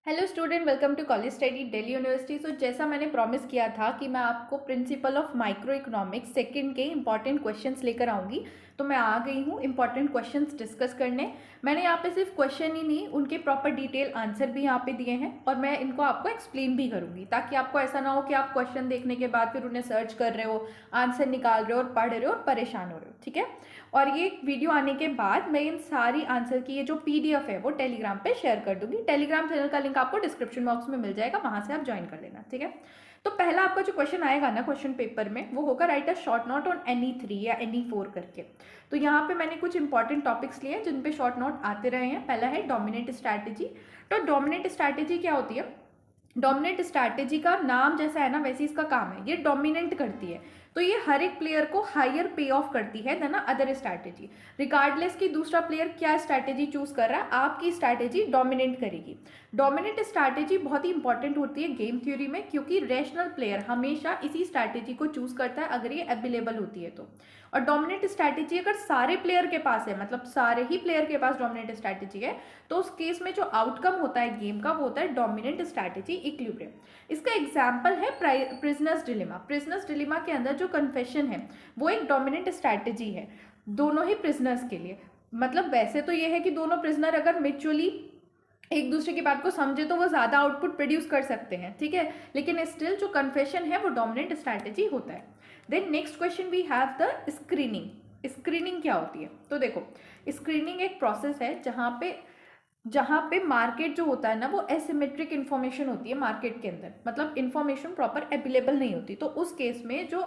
Hello student, welcome to college study Delhi university. So जैसा मैंने promise किया था कि मैं आपको principle of micro economics second के इंपॉर्टेंट क्वेश्चंस लेकर आऊँगी, तो मैं आ गई हूँ इंपॉर्टेंट क्वेश्चंस डिस्कस करने। मैंने यहाँ पे सिर्फ क्वेश्चन ही नहीं, उनके प्रॉपर डिटेल आंसर भी यहाँ पे दिए हैं और मैं इनको आपको एक्सप्लेन भी करूँगी, ताकि आपको ऐसा ना हो कि आप क्वेश्चन देखने के बाद फिर उन्हें सर्च कर रहे हो, आंसर निकाल रहे हो और पढ़ रहे हो और परेशान हो रहे हो। ठीक है। और ये वीडियो आने के बाद मैं इन सारी आंसर की ये जो पीडीएफ है वो टेलीग्राम पे शेयर कर दूंगी। टेलीग्राम चैनल का लिंक आपको डिस्क्रिप्शन बॉक्स में मिल जाएगा, वहां से आप ज्वाइन कर लेना। ठीक है। तो पहला आपका जो क्वेश्चन आएगा ना क्वेश्चन पेपर में, वो होगा right a short note on NE3 या NE4 करके। तो यहाँ पे मैंने कुछ इंपॉर्टेंट टॉपिक्स लिए हैं जिन पे शॉर्ट नोट आते रहे हैं। पहला है डोमिनेंट स्ट्रैटेजी। तो डोमिनेंट स्ट्रैटेजी क्या होती है? डोमिनेंट स्ट्रैटेजी का नाम जैसा है ना वैसे इसका काम है, ये डोमिनेंट करती है। तो ये हर एक प्लेयर को हायर पे ऑफ करती है देन अदर स्ट्रैटेजी, रिगार्डलेस कि दूसरा प्लेयर क्या स्ट्रैटेजी चूज कर रहा है, आपकी स्ट्रैटेजी डोमिनेट करेगी। डोमिनेंट स्ट्रैटेजी बहुत ही इंपॉर्टेंट होती है गेम थ्योरी में, क्योंकि रैशनल प्लेयर हमेशा इसी स्ट्रैटेजी को चूज करता है अगर ये अवेलेबल होती है तो। और डोमिनेंट स्ट्रैटेजी अगर सारे प्लेयर के पास है, मतलब सारे ही प्लेयर के पास डोमिनेंट स्ट्रैटेजी है, तो उस केस में जो आउटकम होता है गेम का वो होता है डोमिनेंट स्ट्रैटेजी इक्विलिब्रियम। इसका एग्जांपल है प्रिजनर्स डिलेमा। प्रिजनर्स डिलेमा के अंदर जो कन्फेशन है वो एक डोमिनेंट स्ट्रैटेजी है दोनों ही प्रिजनर्स के लिए। मतलब वैसे तो ये है कि दोनों प्रिजनर अगर म्यूचुअली एक दूसरे की बात को समझे तो वो ज्यादा आउटपुट प्रोड्यूस कर सकते हैं। ठीक है, लेकिन स्टिल जो कन्फेशन है वो डोमिनेंट स्ट्रैटेजी होता है। Then next question we have the screening. Screening क्या होती है? तो देखो, स्क्रीनिंग एक प्रोसेस है जहाँ पे मार्केट जो होता है ना वो एसिमेट्रिक इन्फॉर्मेशन होती है मार्केट के अंदर, मतलब इन्फॉर्मेशन प्रॉपर अवेलेबल नहीं होती। तो उस केस में जो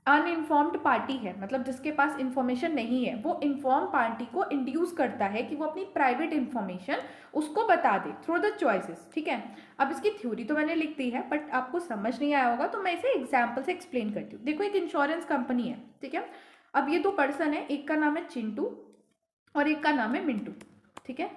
अनइन्फॉर्म्ड पार्टी है, मतलब जिसके पास इंफॉर्मेशन नहीं है, वो इन्फॉर्म पार्टी को इंड्यूस करता है कि वो अपनी प्राइवेट इंफॉर्मेशन उसको बता दे थ्रू द चॉइसेस। ठीक है। अब इसकी थ्योरी तो मैंने लिख दी है, बट आपको समझ नहीं आया होगा तो मैं इसे एग्जाम्पल से एक्सप्लेन करती हूँ। देखो, एक इंश्योरेंस कंपनी है। ठीक है। अब ये दो पर्सन है, एक का नाम है चिंटू और एक का नाम है मिंटू। ठीक है।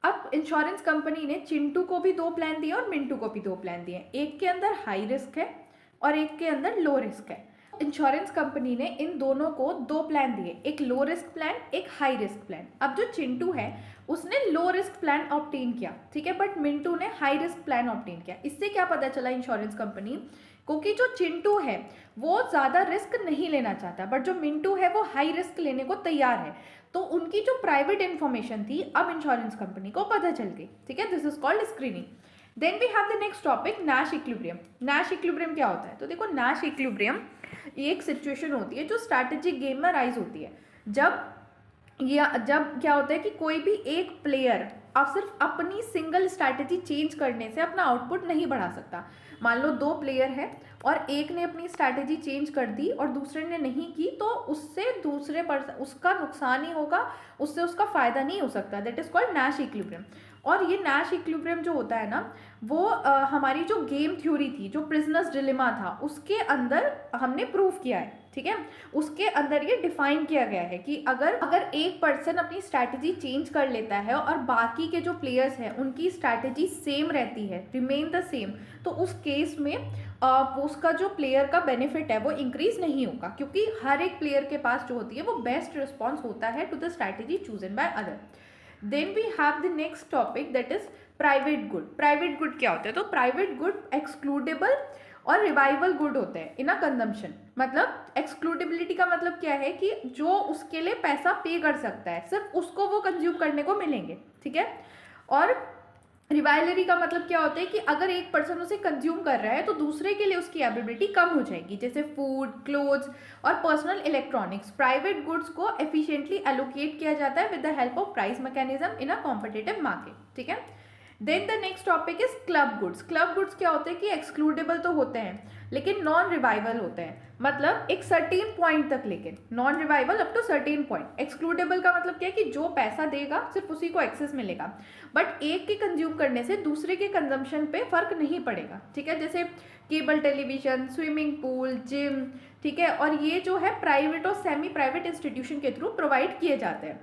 अब इंश्योरेंस कंपनी ने चिंटू को भी दो प्लान दिए और मिंटू को भी दो प्लान दिए। एक के अंदर हाई रिस्क है और एक के अंदर लो रिस्क है। इंश्योरेंस कंपनी ने इन दोनों को दो प्लान दिए, एक लो रिस्क प्लान, एक हाई रिस्क प्लान। अब जो चिंटू है उसने लो रिस्क प्लान ऑब्टेन किया, ठीक है, बट मिंटू ने हाई रिस्क प्लान ऑब्टेन किया। इससे क्या पता चला इंश्योरेंस कंपनी को कि जो चिंटू है वो ज्यादा रिस्क नहीं लेना चाहता, बट जो मिंटू है वो हाई रिस्क लेने को तैयार है। तो उनकी जो प्राइवेट इंफॉर्मेशन थी अब इंश्योरेंस कंपनी को पता चल गई। ठीक है, this is called screening. Then we have the next topic, Nash equilibrium. Nash equilibrium क्या होता है? तो देखो, नैश इक्विलिब्रियम ये एक सिचुएशन होती है जो स्ट्रैटेजिक गेम में राइज होती है। जब क्या होता है कि कोई भी एक प्लेयर अब सिर्फ अपनी सिंगल स्ट्रैटेजी चेंज करने से अपना आउटपुट नहीं बढ़ा सकता। मान लो दो प्लेयर है और एक ने अपनी स्ट्रैटेजी चेंज कर दी और दूसरे ने नहीं की, तो उससे दूसरे पर उसका नुकसान ही होगा, उससे उसका फायदा नहीं हो सकता। That is called Nash equilibrium. और ये नैश इक्विलिब्रियम जो होता है ना वो हमारी जो गेम थ्योरी थी, जो प्रिजनर्स डिलेमा था, उसके अंदर हमने प्रूव किया है। ठीक है, उसके अंदर ये डिफाइन किया गया है कि अगर एक पर्सन अपनी स्ट्रैटेजी चेंज कर लेता है और बाकी के जो प्लेयर्स हैं उनकी स्ट्रैटेजी सेम रहती है, रिमेन द सेम, तो उस केस में उसका जो प्लेयर का बेनिफिट है वो इंक्रीज नहीं होगा, क्योंकि हर एक प्लेयर के पास जो होती है वो बेस्ट रिस्पॉन्स होता है to the strategy chosen by other. Then we have the next topic, that is private good. Private good क्या होता है? तो प्राइवेट गुड एक्सक्लूडेबल और रिवाइवल गुड होते हैं इन अ कंजम्पशन। मतलब एक्सक्लूडेबिलिटी का मतलब क्या है कि जो उसके लिए पैसा पे कर सकता है सिर्फ उसको वो कंज्यूम करने को मिलेंगे। ठीक है। और रिवाइलरी का मतलब क्या होता है कि अगर एक पर्सन उसे कंज्यूम कर रहा है तो दूसरे के लिए उसकी एबिलिटी कम हो जाएगी, जैसे फूड, क्लोथ्स और पर्सनल इलेक्ट्रॉनिक्स। प्राइवेट गुड्स को एफिशिएंटली एलोकेट किया जाता है with the help of price mechanism in a competitive market. ठीक है। Then the next topic is club goods. Club goods क्या होते हैं कि एक्सक्लूडेबल तो होते हैं लेकिन नॉन रिवाइवल होते हैं, मतलब एक सर्टेन पॉइंट तक, लेकिन non revival up to certain point. Excludable का मतलब क्या है कि जो पैसा देगा सिर्फ उसी को एक्सेस मिलेगा, बट एक के कंज्यूम करने से दूसरे के कंजम्पशन पे फर्क नहीं पड़ेगा। ठीक है, जैसे cable television, swimming pool, gym. ठीक है, और ये जो है प्राइवेट और सेमी प्राइवेट इंस्टीट्यूशन के थ्रू प्रोवाइड किए जाते हैं।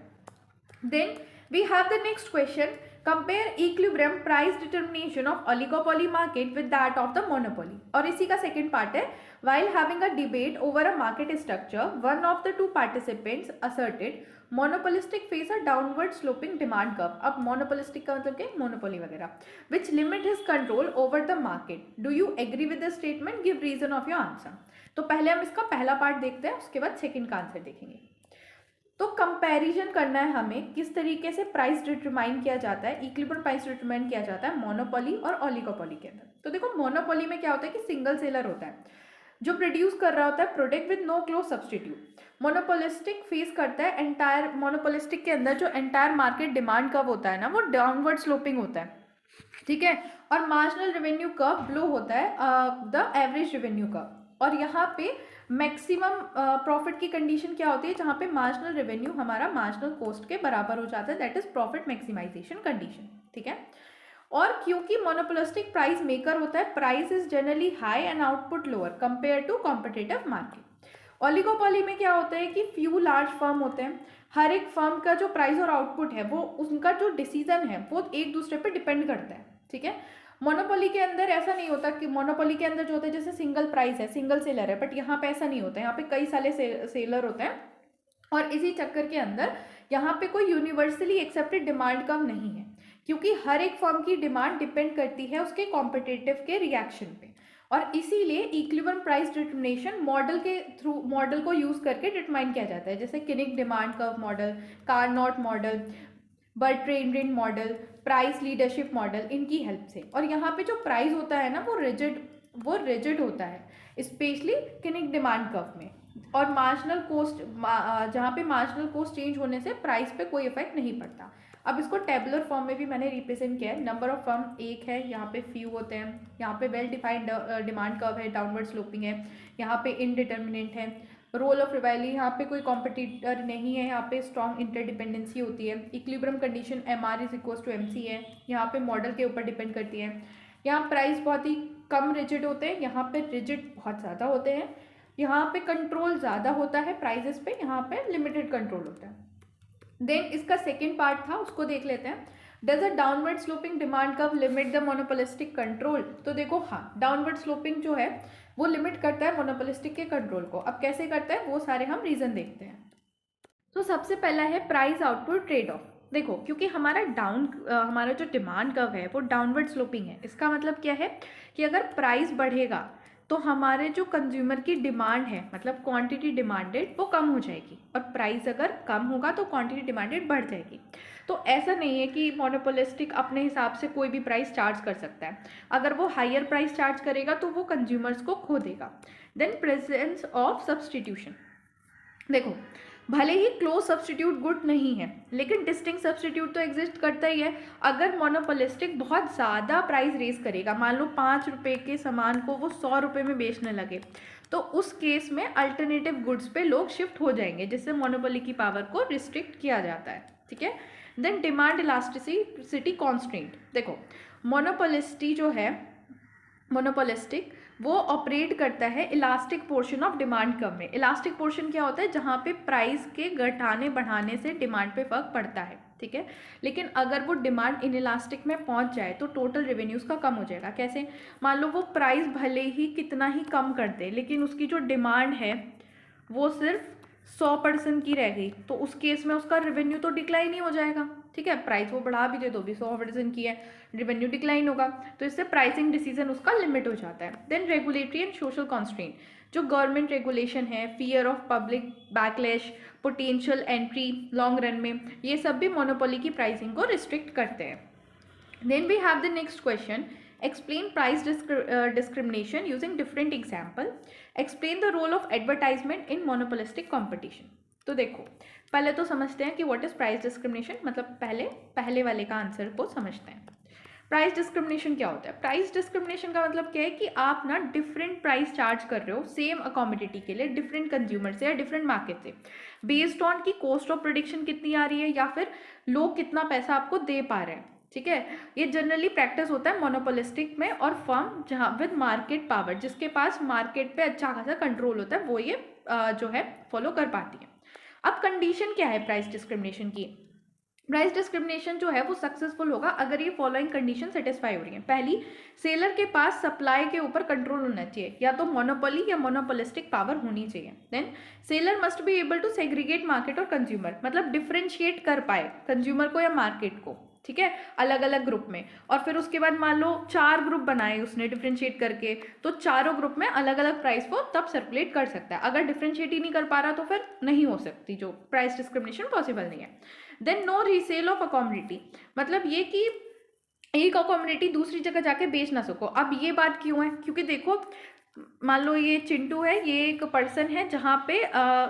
Then we have the next question, compare equilibrium price determination of oligopoly market with that of the monopoly. और इसी का सेकंड पार्ट है, while having a debate over a market structure, one of the two participants asserted monopolistic face a downward sloping demand curve। अब monopolistic का मतलब क्या, monopoly वगैरह, which limit his control over the market। Do you agree with the statement? Give reason of your answer। तो पहले हम इसका पहला पार्ट देखते हैं, उसके बाद सेकंड का आंसर देखेंगे। तो कंपैरिजन करना है हमें किस तरीके से प्राइस डिटरमाइन किया जाता है, इक्विलिब्रियम प्राइस डिटरमाइन किया जाता है मोनोपोली और ओलिगोपोली के अंदर। तो देखो मोनोपोली में क्या होता है कि सिंगल सेलर होता है जो प्रोड्यूस कर रहा होता है product with no close substitute. Monopolistic face करता है एंटायर, मोनोपोलिस्टिक के अंदर जो एंटायर मार्केट डिमांड कर्व होता है ना वो डाउनवर्ड स्लोपिंग होता है, ठीक है, और मार्जिनल रेवेन्यू कर्व ब्लो होता है द एवरेज रेवेन्यू कर्व। और यहाँ पे मैक्सिमम प्रॉफिट की कंडीशन क्या होती है, जहाँ पे मार्जिनल रेवेन्यू हमारा मार्जिनल कॉस्ट के बराबर हो जाता है, that is profit maximization condition, ठीक है। और क्योंकि मोनोपोलिस्टिक प्राइस मेकर होता है, price is generally high and output lower compare to competitive market. Oligopoly में क्या होता है कि फ्यू लार्ज फर्म होते हैं, हर एक फर्म का जो प्राइस और आउटपुट है वो उनका जो डिसीजन है वो एक दूसरे पे डिपेंड करता है, ठीक है। मोनोपोली के अंदर ऐसा नहीं होता कि मोनोपोली के अंदर जो होता है जैसे सिंगल प्राइस है, सिंगल सेलर है, बट यहाँ पे ऐसा नहीं होता है, यहाँ पे कई सारे सेलर होते हैं। और इसी चक्कर के अंदर यहाँ पे कोई यूनिवर्सली एक्सेप्टेड डिमांड कर्व नहीं है, क्योंकि हर एक फर्म की डिमांड डिपेंड करती है उसके कॉम्पिटिटिव के रिएक्शन पे। और इसीलिए इक्विलिब्रियम प्राइस डिटरमिनेशन मॉडल के थ्रू, मॉडल को यूज करके डिटरमाइन किया जाता है, जैसे kinked demand curve model, Cournot model, Bertrand model, price leadership model, इनकी हेल्प से। और यहाँ पे जो प्राइस होता है ना वो रिजिड होता है, स्पेशली किनिक डिमांड कर्व में। और मार्जिनल कॉस्ट, जहाँ पे मार्जिनल कॉस्ट चेंज होने से प्राइस पे कोई इफेक्ट नहीं पड़ता। अब इसको टेबुलर फॉर्म में भी मैंने रिप्रेजेंट किया है। नंबर ऑफ फर्म एक है, यहाँ पे फ्यू होते हैं, यहाँ पे वेल डिफाइंड डिमांड कर्व है, डाउनवर्ड स्लोपिंग है, यहाँ पे इनडिटर्मिनेंट है। रोल ऑफ रिवाइली, यहाँ पे कोई कॉम्पिटिटर नहीं है, यहाँ पे स्ट्रॉन्ग इंटरडिपेंडेंसी होती है। Equilibrium condition MR is equal to MC है, यहाँ पे मॉडल के ऊपर डिपेंड करती है। यहाँ प्राइस बहुत ही कम रिजिड होते हैं, यहाँ पे रिजिड बहुत ज़्यादा होते हैं। यहाँ पे कंट्रोल ज़्यादा होता है प्राइजेस पे, यहाँ पे लिमिटेड कंट्रोल होता है। देन इसका सेकेंड पार्ट था, उसको देख लेते हैं। Does a downward sloping demand curve limit the monopolistic control. तो देखो हाँ, डाउनवर्ड स्लोपिंग जो है वो लिमिट करता है मोनोपोलिस्टिक के कंट्रोल को। अब कैसे करता है वो सारे हम रीजन देखते हैं। तो सबसे पहला है प्राइस आउटपुट ट्रेड ऑफ। देखो क्योंकि हमारा जो डिमांड कर्व है वो डाउनवर्ड स्लोपिंग है, इसका मतलब क्या है कि अगर प्राइस बढ़ेगा तो हमारे जो कंज्यूमर की डिमांड है, मतलब क्वांटिटी डिमांडेड, वो कम हो जाएगी, और प्राइस अगर कम होगा तो क्वांटिटी डिमांडेड बढ़ जाएगी। तो ऐसा नहीं है कि मोनोपोलिस्टिक अपने हिसाब से कोई भी प्राइस चार्ज कर सकता है, अगर वो हायर प्राइस चार्ज करेगा तो वो कंज्यूमर्स को खो देगा। Then presence of substitution. देखो भले ही क्लोज सब्सटीट्यूट गुड नहीं है, लेकिन डिस्टिंक्ट सब्सटीट्यूट तो एग्जिस्ट करता ही है। अगर मोनोपोलिस्टिक बहुत ज़्यादा प्राइस रेज करेगा, मान लो 5 रुपये के सामान को वो 100 रुपये में बेचने लगे, तो उस केस में अल्टरनेटिव गुड्स पे लोग शिफ्ट हो जाएंगे, जिससे मोनोपोली की पावर को रिस्ट्रिक्ट किया जाता है, ठीक है। Then demand elasticity constant. देखो मोनोपोलिस्टिक वो ऑपरेट करता है elastic portion of demand curve में। इलास्टिक पोर्शन क्या होता है, जहाँ पे प्राइस के घटाने बढ़ाने से डिमांड पे फर्क पड़ता है, ठीक है। लेकिन अगर वो डिमांड इन इलास्टिक में पहुँच जाए तो टोटल रेवेन्यूज़ का कम हो जाएगा। कैसे, मान लो वो प्राइस भले ही कितना ही कम कर दे, लेकिन उसकी जो डिमांड है वो सिर्फ 100% की रह गई, तो उस केस में उसका रेवेन्यू तो डिक्लाइन ही हो जाएगा, ठीक है। प्राइस वो बढ़ा भी दे तो भी 100% की है, रेवेन्यू डिक्लाइन होगा, तो इससे प्राइसिंग डिसीजन उसका लिमिट हो जाता है। Then regulatory and social constraint, जो गवर्नमेंट रेगुलेशन है, fear of public backlash, potential entry long run में, ये सब भी मोनोपोली की प्राइसिंग को रिस्ट्रिक्ट करते हैं। Then we have the next question, explain price discrimination using different example, explain the role of advertisement in monopolistic competition। तो देखो पहले तो समझते हैं कि व्हाट इज प्राइस डिस्क्रिमिनेशन, मतलब पहले वाले का आंसर को समझते हैं। प्राइस डिस्क्रिमिनेशन क्या होता है? प्राइस डिस्क्रिमिनेशन का मतलब क्या है कि आप ना डिफरेंट प्राइस चार्ज कर रहे हो सेम कमोडिटी के लिए डिफरेंट कंज्यूमर से या डिफरेंट मार्केट से, बेस्ड ऑन की कॉस्ट ऑफ प्रोडक्शन कितनी आ रही है या फिर लोग कितना पैसा आपको दे पा रहे हैं, ठीक है। ये जनरली प्रैक्टिस होता है मोनोपोलिस्टिक में, और फर्म जहाँ विद मार्केट पावर, जिसके पास मार्केट पे अच्छा खासा कंट्रोल होता है, वो ये जो है फॉलो कर पाती है। अब कंडीशन क्या है प्राइस डिस्क्रिमिनेशन की? प्राइस डिस्क्रिमिनेशन जो है वो सक्सेसफुल होगा अगर ये फॉलोइंग कंडीशन सेटिस्फाई हो रही है। पहली, सेलर के पास सप्लाई के ऊपर कंट्रोल होना चाहिए, या तो मोनोपोली या मोनोपोलिस्टिक पावर होनी चाहिए। Then seller must be able to segregate market और कंज्यूमर, मतलब डिफ्रेंशिएट कर पाए कंज्यूमर को या मार्केट को, ठीक है, अलग अलग ग्रुप में। और फिर उसके बाद मान लो 4 ग्रुप बनाए उसने डिफ्रेंशिएट करके, तो चारों ग्रुप में अलग अलग प्राइस वो तब सर्कुलेट कर सकता है। अगर डिफ्रेंशिएट ही नहीं कर पा रहा तो फिर नहीं हो सकती, जो प्राइस डिस्क्रिमिनेशन पॉसिबल नहीं है। Then no resale of a commodity, मतलब ये कि एक कमोडिटी दूसरी जगह जाके बेच ना सको। अब ये बात क्यों है, क्योंकि देखो मान लो ये चिंटू है, ये एक पर्सन है जहाँ पे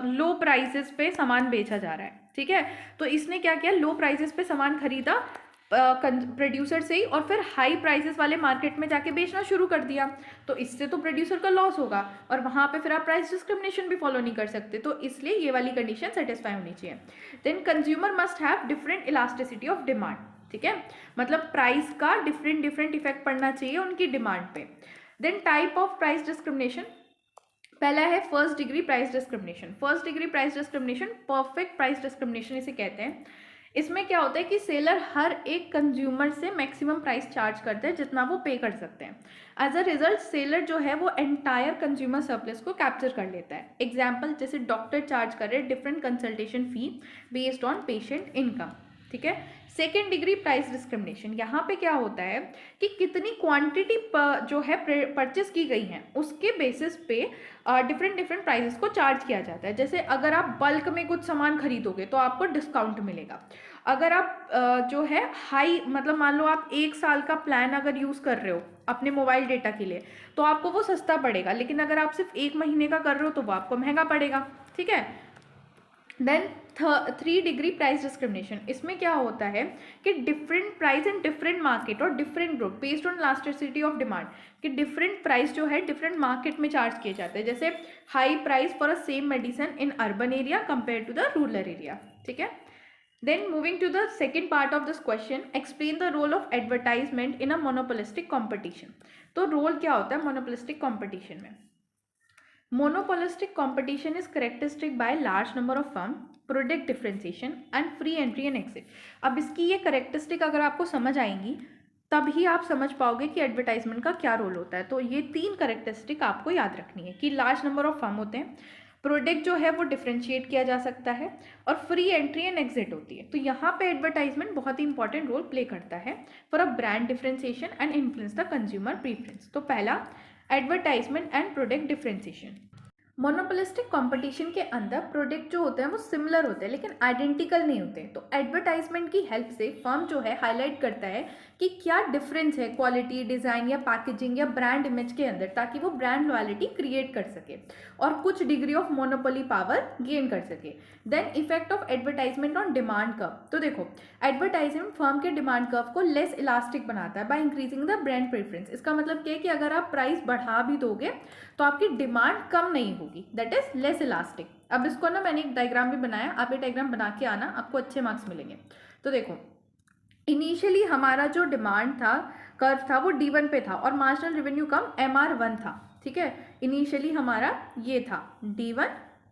लो प्राइसेस पे सामान बेचा जा रहा है, ठीक है। तो इसने क्या किया, लो प्राइसेस पे सामान खरीदा प्रोड्यूसर से ही, और फिर हाई प्राइसेस वाले मार्केट में जाके बेचना शुरू कर दिया। तो इससे तो प्रोड्यूसर का लॉस होगा, और वहाँ पे फिर आप प्राइस डिस्क्रिमिनेशन भी फॉलो नहीं कर सकते। तो इसलिए ये वाली कंडीशन सेटिस्फाई होनी चाहिए। Then consumer must have different elasticity of demand, ठीक है, मतलब प्राइस का डिफरेंट इफेक्ट पड़ना चाहिए उनकी डिमांड पे। Then type of price discrimination, पहला है first degree price discrimination. First degree price discrimination perfect price discrimination इसे कहते हैं। इसमें क्या होता है कि सेलर हर एक कंज्यूमर से मैक्सिमम प्राइस चार्ज करते हैं जितना वो पे कर सकते हैं। एज अ रिजल्ट सेलर जो है वो एंटायर कंज्यूमर सरप्लस को कैप्चर कर लेता है। एग्जाम्पल, जैसे डॉक्टर चार्ज कर रहे हैं different consultation fee based on patient income, ठीक है। सेकेंड डिग्री प्राइस डिस्क्रिमिनेशन, यहाँ पे क्या होता है कि कितनी क्वांटिटी जो है परचेस की गई है उसके बेसिस पे डिफरेंट प्राइसेस को चार्ज किया जाता है। जैसे अगर आप बल्क में कुछ सामान खरीदोगे तो आपको डिस्काउंट मिलेगा। अगर आप जो है हाई, मतलब मान लो आप 1 साल का प्लान अगर यूज़ कर रहे हो अपने मोबाइल डेटा के लिए, तो आपको वो सस्ता पड़ेगा, लेकिन अगर आप सिर्फ 1 महीने का कर रहे हो तो वो आपको महंगा पड़ेगा, ठीक है। देन 3 डिग्री प्राइस डिस्क्रिमिनेशन, इसमें क्या होता है कि different price in different market और different group based on elasticity of demand, कि डिफरेंट प्राइस जो है डिफरेंट मार्केट में चार्ज किए जाते हैं। जैसे high price for a same medicine in urban area compare to the rural area, ठीक है। Then moving to the second part of this question, explain the role of advertisement in a monopolistic competition. तो role क्या होता है monopolistic competition में? Monopolistic competition is characteristic by large number of firm, product differentiation and free entry and exit। अब इसकी ये characteristic अगर आपको समझ आएंगी तभी आप समझ पाओगे कि एडवर्टाइजमेंट का क्या रोल होता है। तो ये 3 करेक्टरिस्टिक आपको याद रखनी है कि लार्ज नंबर ऑफ फर्म होते हैं, प्रोडक्ट जो है वो डिफ्रेंशिएट किया जा सकता है, और फ्री एंट्री एंड एग्जिट होती है। तो यहाँ पे एडवर्टाइजमेंट बहुत ही इंपॉर्टेंट रोल प्ले करता है for a brand differentiation and influence the consumer preference. तो पहला, advertisement and product differentiation. Monopolistic competition के अंदर प्रोडक्ट जो होते हैं वो सिमिलर होते हैं लेकिन आइडेंटिकल नहीं होते। तो एडवर्टाइजमेंट की हेल्प से फर्म जो है हाईलाइट करता है कि क्या डिफरेंस है क्वालिटी, डिज़ाइन या पैकेजिंग या ब्रांड इमेज के अंदर, ताकि वो ब्रांड लॉयल्टी क्रिएट कर सके और कुछ degree of monopoly power gain कर सके। Then effect of advertisement on demand curve. तो देखो एडवर्टाइजमेंट फर्म के डिमांड कर्व को लेस इलास्टिक बनाता है by increasing the brand preference. इसका मतलब क्या है कि अगर आप प्राइस बढ़ा भी दोगे तो आपकी डिमांड कम नहीं होगी, दैट इज लेस इलास्टिक। अब इसको ना मैंने एक डायग्राम भी बनाया, आप ये डायग्राम बना के आना, आपको अच्छे मार्क्स मिलेंगे। तो देखो इनिशियली हमारा जो डिमांड था कर्व था वो D1 पे था और मार्जिनल रेवेन्यू कम MR1 था, ठीक है। इनिशियली हमारा ये था D1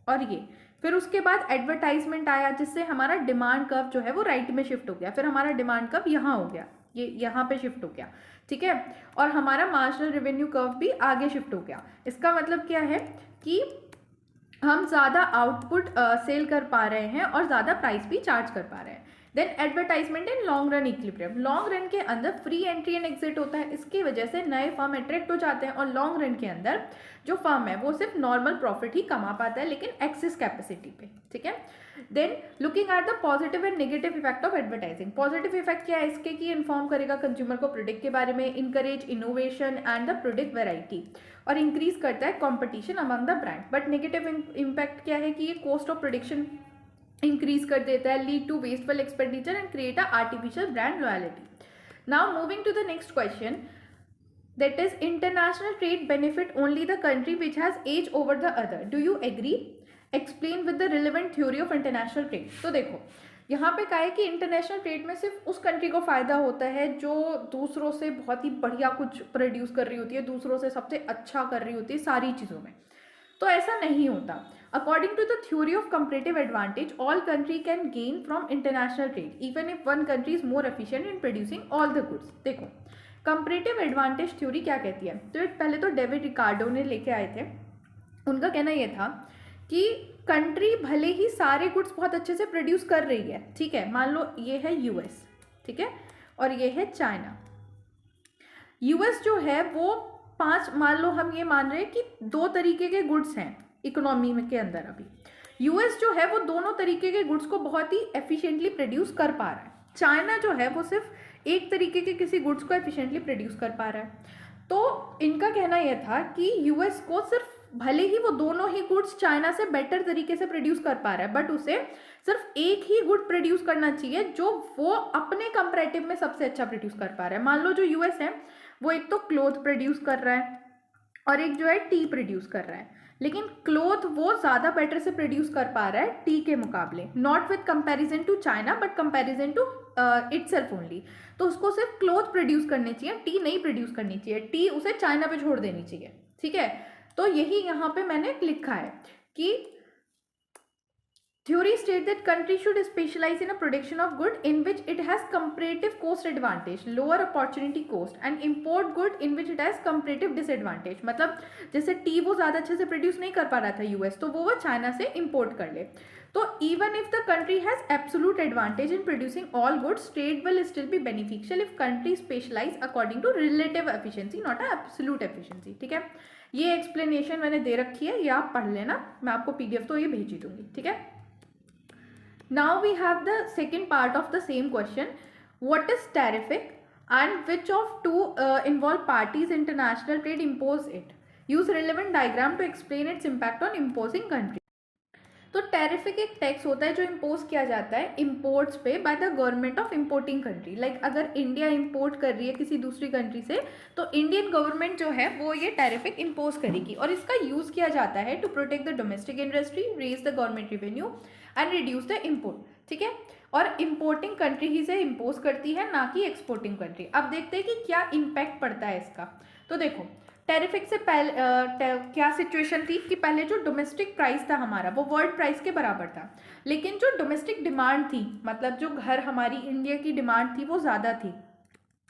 और ये, फिर उसके बाद एडवर्टाइजमेंट आया जिससे हमारा डिमांड कर्व जो है वो राइट में शिफ्ट हो गया, फिर हमारा डिमांड कर्व यहाँ हो गया, ये यहाँ पे शिफ्ट हो गया, ठीक है। और हमारा मार्जिनल रेवेन्यू कर्व भी आगे शिफ्ट हो गया। इसका मतलब क्या है कि हम ज़्यादा आउटपुट सेल कर पा रहे हैं और ज़्यादा प्राइस भी चार्ज कर पा रहे हैं। Then advertisement in long run equilibrium. Long run के अंदर फ्री एंट्री एंड एग्जिट होता है, इसकी वजह से नए फर्म अट्रैक्ट हो जाते हैं और लॉन्ग रन के अंदर जो फर्म है वो सिर्फ नॉर्मल प्रॉफिट ही कमा पाता है लेकिन एक्सेस कैपेसिटी पे, ठीक है। Then looking at the positive and negative effect of advertising. Positive effect क्या है इसके कि इन्फॉर्म करेगा कंज्यूमर को प्रोडक्ट के बारे में, encourage innovation and the product variety, और इंक्रीज करता है competition among the brand. But negative impact क्या है कि ये कॉस्ट ऑफ प्रोडक्शन इंक्रीज कर देता है, lead to wasteful expenditure and create a artificial brand loyalty. Now moving to the next question, that is international trade benefit only the country which has edge over the other, do you agree? Explain with the relevant theory of international trade। तो देखो यहाँ पे क्या है कि international trade में सिर्फ उस कंट्री को फ़ायदा होता है जो दूसरों से बहुत ही बढ़िया कुछ प्रोड्यूस कर रही होती है, दूसरों से सबसे अच्छा कर रही होती है सारी चीज़ों में। तो ऐसा नहीं होता। According to the theory of comparative advantage, all country can gain from international trade even if one country is more efficient in producing all the goods. देखो कंपैरेटिव एडवांटेज थ्योरी क्या कहती है, तो पहले तो डेविड रिकार्डो ने लेके आए थे। उनका कहना यह था कि कंट्री भले ही सारे गुड्स बहुत अच्छे से प्रोड्यूस कर रही है, ठीक है, मान लो ये है यूएस, ठीक है, और ये है चाइना। यूएस जो है वो मान लो हम ये मान रहे हैं कि 2 तरीके के गुड्स हैं इकोनॉमी में के अंदर। अभी यूएस जो है वो दोनों तरीके के गुड्स को बहुत ही एफिशिएंटली प्रोड्यूस कर पा रहा है। चाइना जो है वो सिर्फ एक तरीके के किसी गुड्स को एफिशिएंटली प्रोड्यूस कर पा रहा है। तो इनका कहना यह था कि यूएस को सिर्फ, भले ही वो दोनों ही गुड्स चाइना से बेटर तरीके से प्रोड्यूस कर पा रहा है, बट उसे सिर्फ एक ही गुड प्रोड्यूस करना चाहिए जो वो अपने कंपैरेटिव में सबसे अच्छा प्रोड्यूस कर पा रहा है। मान लो जो यूएस है वो एक तो क्लोथ प्रोड्यूस कर रहा है और एक जो है टी प्रोड्यूस कर रहा है, लेकिन क्लोथ वो ज़्यादा बेटर से प्रोड्यूस कर पा रहा है टी के मुकाबले, not with comparison to China but comparison to itself only. तो उसको सिर्फ क्लोथ प्रोड्यूस करनी चाहिए, टी नहीं प्रोड्यूस करनी चाहिए, टी उसे चाइना पे छोड़ देनी चाहिए, ठीक है। तो यही यहाँ पे मैंने लिखा है कि theory state that country should specialize in a production of good in which it has comparative cost advantage, lower opportunity cost, and import good in which it has comparative disadvantage। मतलब जैसे टी वो ज़्यादा अच्छे से produce नहीं कर पा रहा था यूएस, तो वो चाइना से इम्पोर्ट कर ले। तो even if the country has absolute advantage in producing all goods, trade will still be beneficial if country specialize according to relative efficiency, not a absolute efficiency। ठीक है, ये एक्सप्लेनेशन मैंने दे रखी है, ये आप पढ़ लेना, मैं आपको पीडीएफ तो ये भेज ही दूंगी, ठीक है। Now we have the second part of the same question. What is tarific and which of two involved parties international trade impose it? Use relevant diagram to explain its impact on imposing country. तो टैरिफिक एक tax होता है जो impose किया जाता है imports पे by the government of importing country. Like अगर इंडिया इम्पोर्ट कर रही है किसी दूसरी कंट्री से, तो इंडियन गवर्नमेंट जो है वो ये टैरिफिक इम्पोज करेगी, और इसका यूज़ किया जाता है to protect the domestic industry, raise the government revenue and reduce the import, ठीक है। और इम्पोर्टिंग कंट्री ही से इम्पोज करती है, ना कि एक्सपोर्टिंग कंट्री। अब देखते हैं कि क्या इम्पैक्ट पड़ता है इसका। तो देखो टैरिफिक से पहले क्या सिचुएशन थी कि पहले जो डोमेस्टिक प्राइस था हमारा वो वर्ल्ड प्राइस के बराबर था, लेकिन जो डोमेस्टिक डिमांड थी, मतलब जो घर हमारी इंडिया की डिमांड थी वो ज़्यादा थी,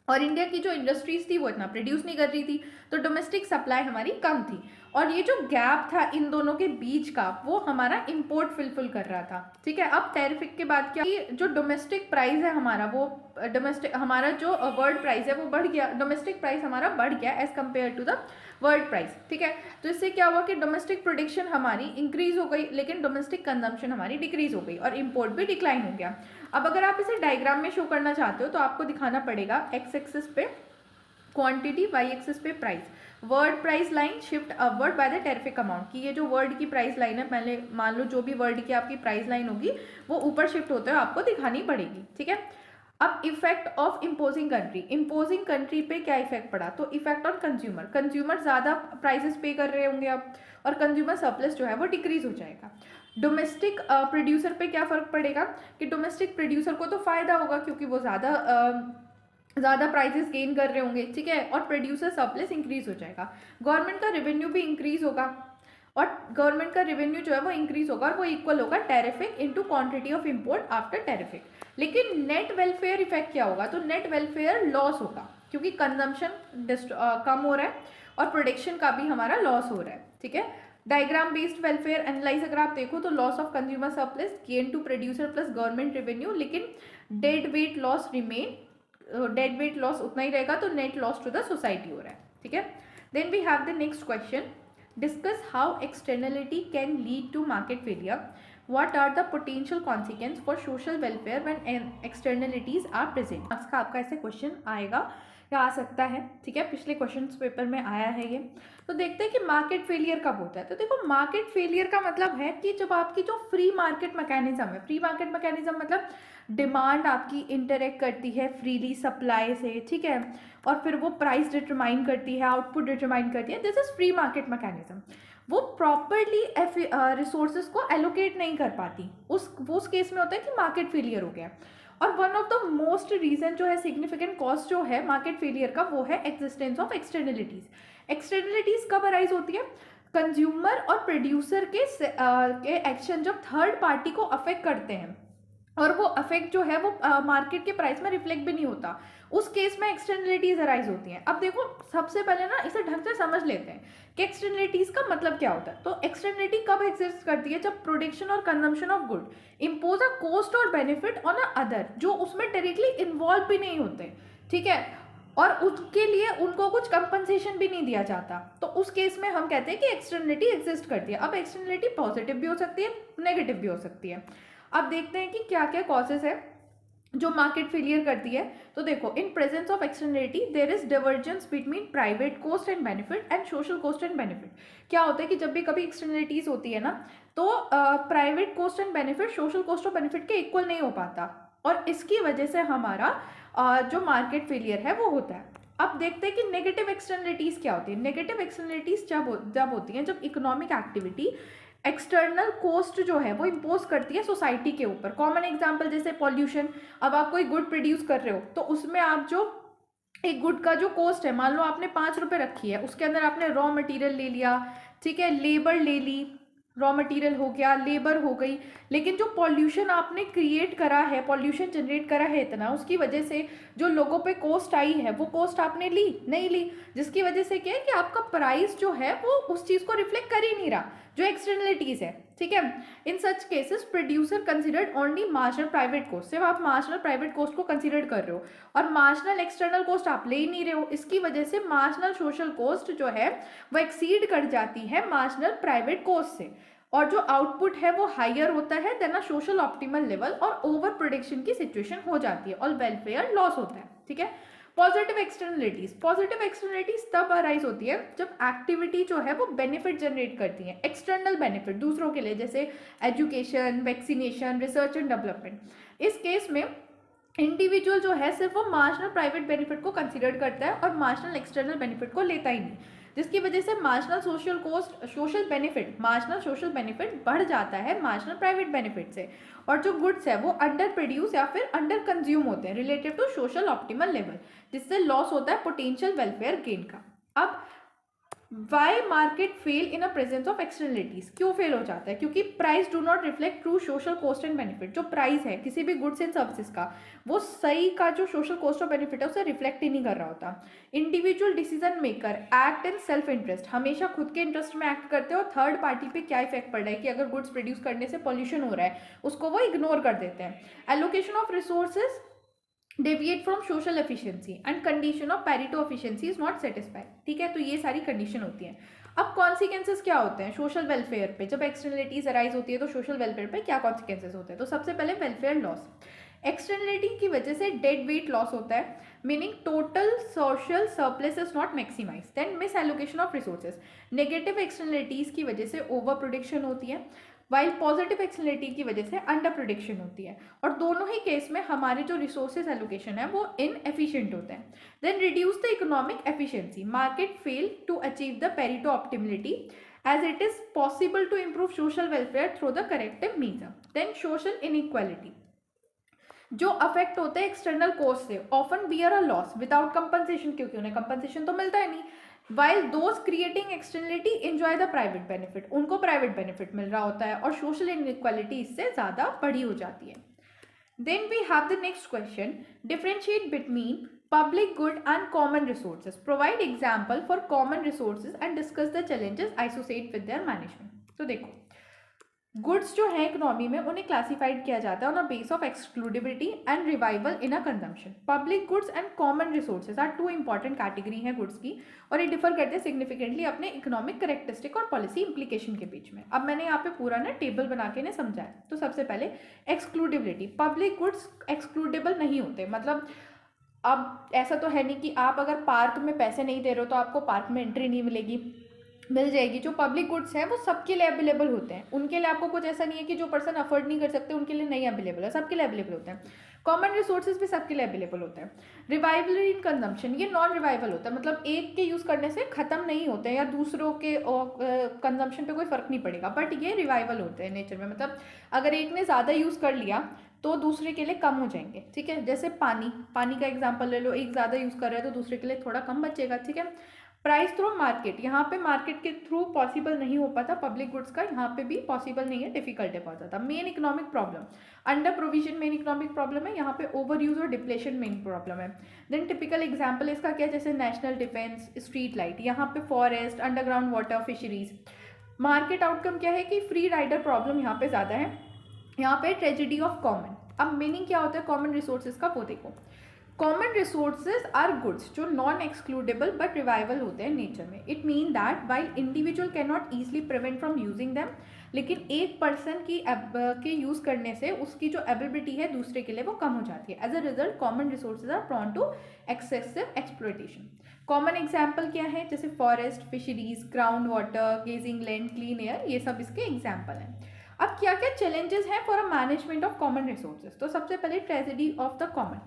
और इंडिया की जो इंडस्ट्रीज थी वो इतना प्रोड्यूस नहीं कर रही थी, तो डोमेस्टिक सप्लाई हमारी कम थी, और ये जो गैप था इन दोनों के बीच का वो हमारा इंपोर्ट फिलफिल कर रहा था, ठीक है। अब टैरिफिक के बाद क्या, जो डोमेस्टिक प्राइस है हमारा वो हमारा जो वर्ल्ड प्राइस है वो बढ़ गया, डोमेस्टिक प्राइस हमारा बढ़ गया as compare to the world price, ठीक है। तो इससे क्या हुआ कि डोमेस्टिक प्रोडक्शन हमारी इंक्रीज हो गई, लेकिन डोमेस्टिक कंजम्पशन हमारी डिक्रीज हो गई और इंपोर्ट भी डिक्लाइन हो गया। अब अगर आप इसे डायग्राम में शो करना चाहते हो तो आपको दिखाना पड़ेगा एक्स एक्सिस पे क्वांटिटी, वाई एक्सिस पे price. World price line shift upward by the tariff amount, कि ये जो वर्ल्ड की प्राइस लाइन है, पहले मान लो जो भी वर्ल्ड की आपकी प्राइस लाइन होगी वो ऊपर शिफ्ट होते हुए आपको दिखानी पड़ेगी, ठीक है। अब effect of imposing country, imposing country पे क्या इफेक्ट पड़ा, तो इफेक्ट ऑन कंज्यूमर, कंज्यूमर ज़्यादा प्राइसेस पे कर रहे होंगे अब, और कंज्यूमर सरप्लस जो है वो डिक्रीज हो जाएगा। डोमेस्टिक प्रोड्यूसर पे क्या फ़र्क पड़ेगा कि डोमेस्टिक प्रोड्यूसर को तो फ़ायदा होगा क्योंकि वो ज़्यादा प्राइसेस गेन कर रहे होंगे, ठीक है, और प्रोड्यूसर सरप्लस इंक्रीज हो जाएगा। गवर्नमेंट का रेवेन्यू भी इंक्रीज होगा, और गवर्नमेंट का रेवेन्यू जो है वो इंक्रीज होगा और वो इक्वल होगा tariff into quantity of import after tariff. लेकिन नेट वेलफेयर इफेक्ट क्या होगा, तो नेट वेलफेयर लॉस होगा क्योंकि कंजम्पशन कम हो रहा है और प्रोडक्शन का भी हमारा लॉस हो रहा है, ठीक है। डायग्राम बेस्ड वेलफेयर एनालाइज अगर आप देखो तो loss of consumer surplus, gain to producer plus government revenue, लेकिन dead weight loss remain, dead weight loss उतना ही रहेगा, तो net loss to the society हो रहा है, ठीक है। Then we have the next question, discuss how externality can lead to market failure, what are the potential consequences for social welfare when externalities are present। Marks का आपका ऐसे question आएगा या आ सकता है, ठीक है, पिछले क्वेश्चन पेपर में आया है ये। तो देखते हैं कि मार्केट फेलियर कब होता है। तो देखो मार्केट फेलियर का मतलब है कि जब आपकी जो फ्री मार्केट मैकेनिज्म है, फ्री मार्केट मैकेनिज्म मतलब डिमांड आपकी इंटरेक्ट करती है फ्रीली सप्लाई से, ठीक है, और फिर वो प्राइस डिटरमाइन करती है, आउटपुट डिटरमाइन करती है, this is free market mechanism. वो प्रॉपरली रिसोर्सेज को एलोकेट नहीं कर पाती, उस केस में होता है कि मार्केट फेलियर हो गया। और one of the most reason जो है, सिग्निफिकेंट कॉज जो है मार्केट फेलियर का, वो है एग्जिस्टेंस ऑफ एक्सटर्नलिटीज। एक्सटर्नलिटीज कब अराइज होती है, कंज्यूमर और प्रोड्यूसर के एक्शन जब थर्ड पार्टी को अफेक्ट करते हैं और वो अफेक्ट जो है वो मार्केट के प्राइस में रिफ्लेक्ट भी नहीं होता, उस केस में एक्सटर्नलिटीज अराइज होती हैं। अब देखो सबसे पहले ना इसे ढंग से समझ लेते हैं कि एक्सटर्नलिटीज का मतलब क्या होता है। तो एक्सटर्नलिटी कब एग्जिस्ट करती है? जब प्रोडक्शन और consumption of good impose a cost और बेनिफिट ऑन अ अदर, जो उसमें डायरेक्टली इन्वॉल्व भी नहीं होते, ठीक है, और उसके लिए उनको कुछ कंपनसेशन भी नहीं दिया जाता, तो उस केस में हम कहते हैं कि एक्सटर्नलिटी एग्जिस्ट करती है। अब एक्सटर्नलिटी पॉजिटिव भी हो सकती है, नेगेटिव भी हो सकती है। अब देखते हैं कि क्या क्या कॉजेज है जो मार्केट फेलियर करती है। तो देखो, in presence of externality there is divergence between private cost and benefit and social cost and benefit. क्या होता है कि जब भी कभी एक्सटर्नलिटीज होती है ना, तो private cost and benefit social cost और बेनिफिट के इक्वल नहीं हो पाता, और इसकी वजह से हमारा जो मार्केट फेलियर है वो होता है। अब देखते हैं कि नेगेटिव एक्सटर्नलिटीज क्या होती है। नेगेटिव एक्सटर्नलिटीज जब होती हैं जब इकोनॉमिक एक्टिविटी एक्सटर्नल कॉस्ट जो है वो इम्पोज करती है सोसाइटी के ऊपर। कॉमन एग्जांपल जैसे पॉल्यूशन। अब आप कोई गुड प्रोड्यूस कर रहे हो तो उसमें आप जो एक गुड का जो कॉस्ट है, मान लो आपने 5 रुपये रखी है, उसके अंदर आपने रॉ मटेरियल ले लिया, ठीक है, लेबर ले ली, रॉ मटेरियल हो गया, लेबर हो गई, लेकिन जो पॉल्यूशन आपने क्रिएट करा है, पॉल्यूशन जनरेट करा है इतना, उसकी वजह से जो लोगों पे कॉस्ट आई है वो कॉस्ट आपने ली नहीं ली, जिसकी वजह से क्या है कि आपका प्राइस जो है वो उस चीज़ को रिफ्लेक्ट कर ही नहीं रहा, जो एक्सटर्नलिटीज है, ठीक है। In such cases producer considered only marginal private cost. सिर्फ आप मार्जिनल प्राइवेट कॉस्ट को कंसिडर कर रहे हो और मार्जिनल एक्सटर्नल कॉस्ट आप ले ही नहीं रहे हो, इसकी वजह से मार्जिनल सोशल कॉस्ट जो है वो एक्सीड कर जाती है मार्जिनल प्राइवेट कॉस्ट से, और जो आउटपुट है वो हायर होता है than a social optimal level, और ओवर प्रोडक्शन की सिचुएशन हो जाती है और वेलफेयर लॉस होता है, ठीक है। पॉजिटिव एक्सटर्नलिटीज तब अराइज होती है जब एक्टिविटी जो है वो बेनिफिट जनरेट करती है, एक्सटर्नल बेनिफिट दूसरों के लिए, जैसे education, vaccination, research and development. इस केस में इंडिविजुअल जो है सिर्फ वो मार्जिनल प्राइवेट बेनिफिट को कंसिडर करता है और मार्जिनल एक्सटर्नल बेनिफिट को लेता ही नहीं, जिसकी वजह से मार्जिनल सोशल बेनिफिट बढ़ जाता है मार्जिनल प्राइवेट बेनिफिट से, और जो गुड्स है वो अंडर प्रोड्यूस या फिर अंडर कंज्यूम होते हैं relative to social optimal level, जिससे लॉस होता है पोटेंशियल वेलफेयर गेन का। अब why market fail in a presence of externalities, क्यों फेल हो जाता है? क्योंकि price do not reflect true social cost and benefit. जो प्राइस है किसी भी गुड्स एंड सर्विसेज का, वो सही का जो सोशल कॉस्ट और बेनिफिट है उसे रिफ्लेक्ट ही नहीं कर रहा होता। Individual decision maker act in self interest, हमेशा खुद के इंटरेस्ट में एक्ट करते हो, थर्ड पार्टी पे क्या इफेक्ट पड़ रहा है कि अगर गुड्स प्रोड्यूस करने से पॉल्यूशन हो रहा है उसको वो इग्नोर कर देते हैं। Allocation of resources deviate from social efficiency and condition of Pareto efficiency is not satisfied, ठीक है, तो ये सारी कंडीशन होती है। अब कॉन्सिक्वेंसेस क्या होते हैं सोशल वेलफेयर पे? जब एक्सटर्नलिटीज अराइज होती है तो सोशल वेलफेयर पे क्या कॉन्सिक्वेंसेस होते हैं? तो सबसे पहले वेलफेयर लॉस। एक्सटर्नलिटी की वजह से डेड वेट लॉस होता है, meaning total social surplus is not maximize. Then misallocation of resources, negative externalities की वजह से ओवर प्रोडक्शन होती है, वाइल पॉजिटिव एक्सटर्नलिटी की वजह से अंडर प्रोडक्शन होती है, और दोनों ही केस में हमारे जो रिसोर्सेज एलोकेशन है वो इनएफिशिएंट होते हैं। Then reduce the economic efficiency, market fail to achieve the Pareto optimality as it is possible to improve social welfare through the corrective measure. Then social inequality, जो affect होते हैं external cost से, often bear a loss without compensation, क्योंकि उन्हें compensation तो मिलता है नहीं, while those creating externality enjoy the private benefit, उनको प्राइवेट बेनिफिट मिल रहा होता है, और सोशल इनइक्वालिटी इससे ज़्यादा बड़ी हो जाती है। Then we have the next question, differentiate between public good and common resources, provide example for common resources and discuss the challenges associated with their management। तो देखो, गुड्स जो है इकोनॉमी में उन्हें क्लासिफाइड किया जाता है on a base of excludibility and revival in a consumption. Public goods and common resources are two important category हैं गुड्स की, और ये डिफर करते हैं सिग्निफिकेंटली अपने इकोनॉमिक करेक्टरिस्टिक और पॉलिसी इंप्लीकेशन के बीच में। अब मैंने यहाँ पे पूरा ना टेबल बना के इन्हें समझाया। तो सबसे पहले एक्सक्लूडिबिलिटी, पब्लिक गुड्स एक्सक्लूडेबल नहीं होते, मतलब अब ऐसा तो है नहीं कि आप अगर पार्क में पैसे नहीं दे रहे हो तो आपको पार्क में एंट्री नहीं मिलेगी, मिल जाएगी। जो पब्लिक गुड्स हैं वो सबके लिए अवेलेबल होते हैं, उनके लिए आपको कुछ ऐसा नहीं है कि जो पर्सन अफोर्ड नहीं कर सकते उनके लिए नहीं अवेलेबल है, सबके लिए अवेलेबल होते हैं। कॉमन रिसोर्सेज भी सबके लिए अवेलेबल होते हैं। रिवाइवल इन कंजम्पशन, ये नॉन रिवाइवल होता है, मतलब एक के यूज़ करने से ख़त्म नहीं होते हैं या दूसरों के कंजम्पशन पे कोई फ़र्क नहीं पड़ेगा, बट ये रिवाइवल होते हैं नेचर में। मतलब अगर एक ने ज़्यादा यूज़ कर लिया तो दूसरे के लिए कम हो जाएंगे, ठीक है। जैसे पानी, पानी का एग्जांपल ले लो, एक ज़्यादा यूज़ कर रहा है तो दूसरे के लिए थोड़ा कम बचेगा, ठीक है। प्राइस थ्रू मार्केट, यहाँ पे मार्केट के थ्रू पॉसिबल नहीं हो पाता, पब्लिक गुड्स का यहाँ पे भी पॉसिबल नहीं है, डिफिकल्ट है बहुत ज़्यादा। Main economic problem, under provision main economic problem है, यहाँ पे ओवर यूज और डिप्लेशन मेन प्रॉब्लम है। देन टिपिकल एग्जाम्पल इसका क्या है, जैसे नेशनल डिफेंस, स्ट्रीट लाइट, यहाँ पे forest, underground water, fisheries. Market outcome क्या है कि फ्री राइडर प्रॉब्लम यहाँ पे ज़्यादा है, यहाँ पे ट्रेजिडी ऑफ कॉमन। अब मीनिंग क्या होता है कॉमन रिसोर्सेज का, वो देखो। कॉमन रिसोर्सेज आर गुड्स जो नॉन एक्सक्लूडेबल बट रिवाइवल होते हैं नेचर में। It mean that while individual can not easily prevent from using them, लेकिन एक पर्सन के यूज़ करने से उसकी जो एबिलिटी है दूसरे के लिए वो कम हो जाती है। As a result common resources are prone to excessive exploitation. Common example क्या है, जैसे forest, fisheries, ground water, grazing land, clean air, ये सब इसके एग्जाम्पल हैं। अब क्या क्या चैलेंजेस हैं for a management of common resources. तो सबसे पहले ट्रेजेडी ऑफ द कॉमन,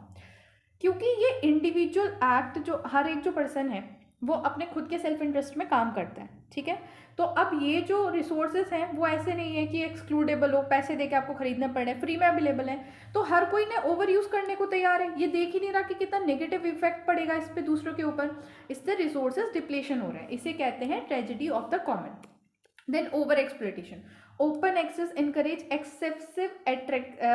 क्योंकि ये इंडिविजुअल एक्ट जो हर एक जो पर्सन है वो अपने खुद के सेल्फ इंटरेस्ट में काम करता है, ठीक है। तो अब ये जो रिसोर्सेज हैं वो ऐसे नहीं है कि एक्सक्लूडेबल हो, पैसे दे के आपको खरीदना पड़े, फ्री में अवेलेबल है, तो हर कोई ने ओवर यूज करने को तैयार है। ये देख ही नहीं रहा कि कितना नेगेटिव इफेक्ट पड़ेगा इस पे दूसरों के ऊपर, इससे रिसोर्सेज डिप्लेशन हो रहा है, इसे कहते हैं tragedy of the common. Then over exploitation. Open access encourage excessive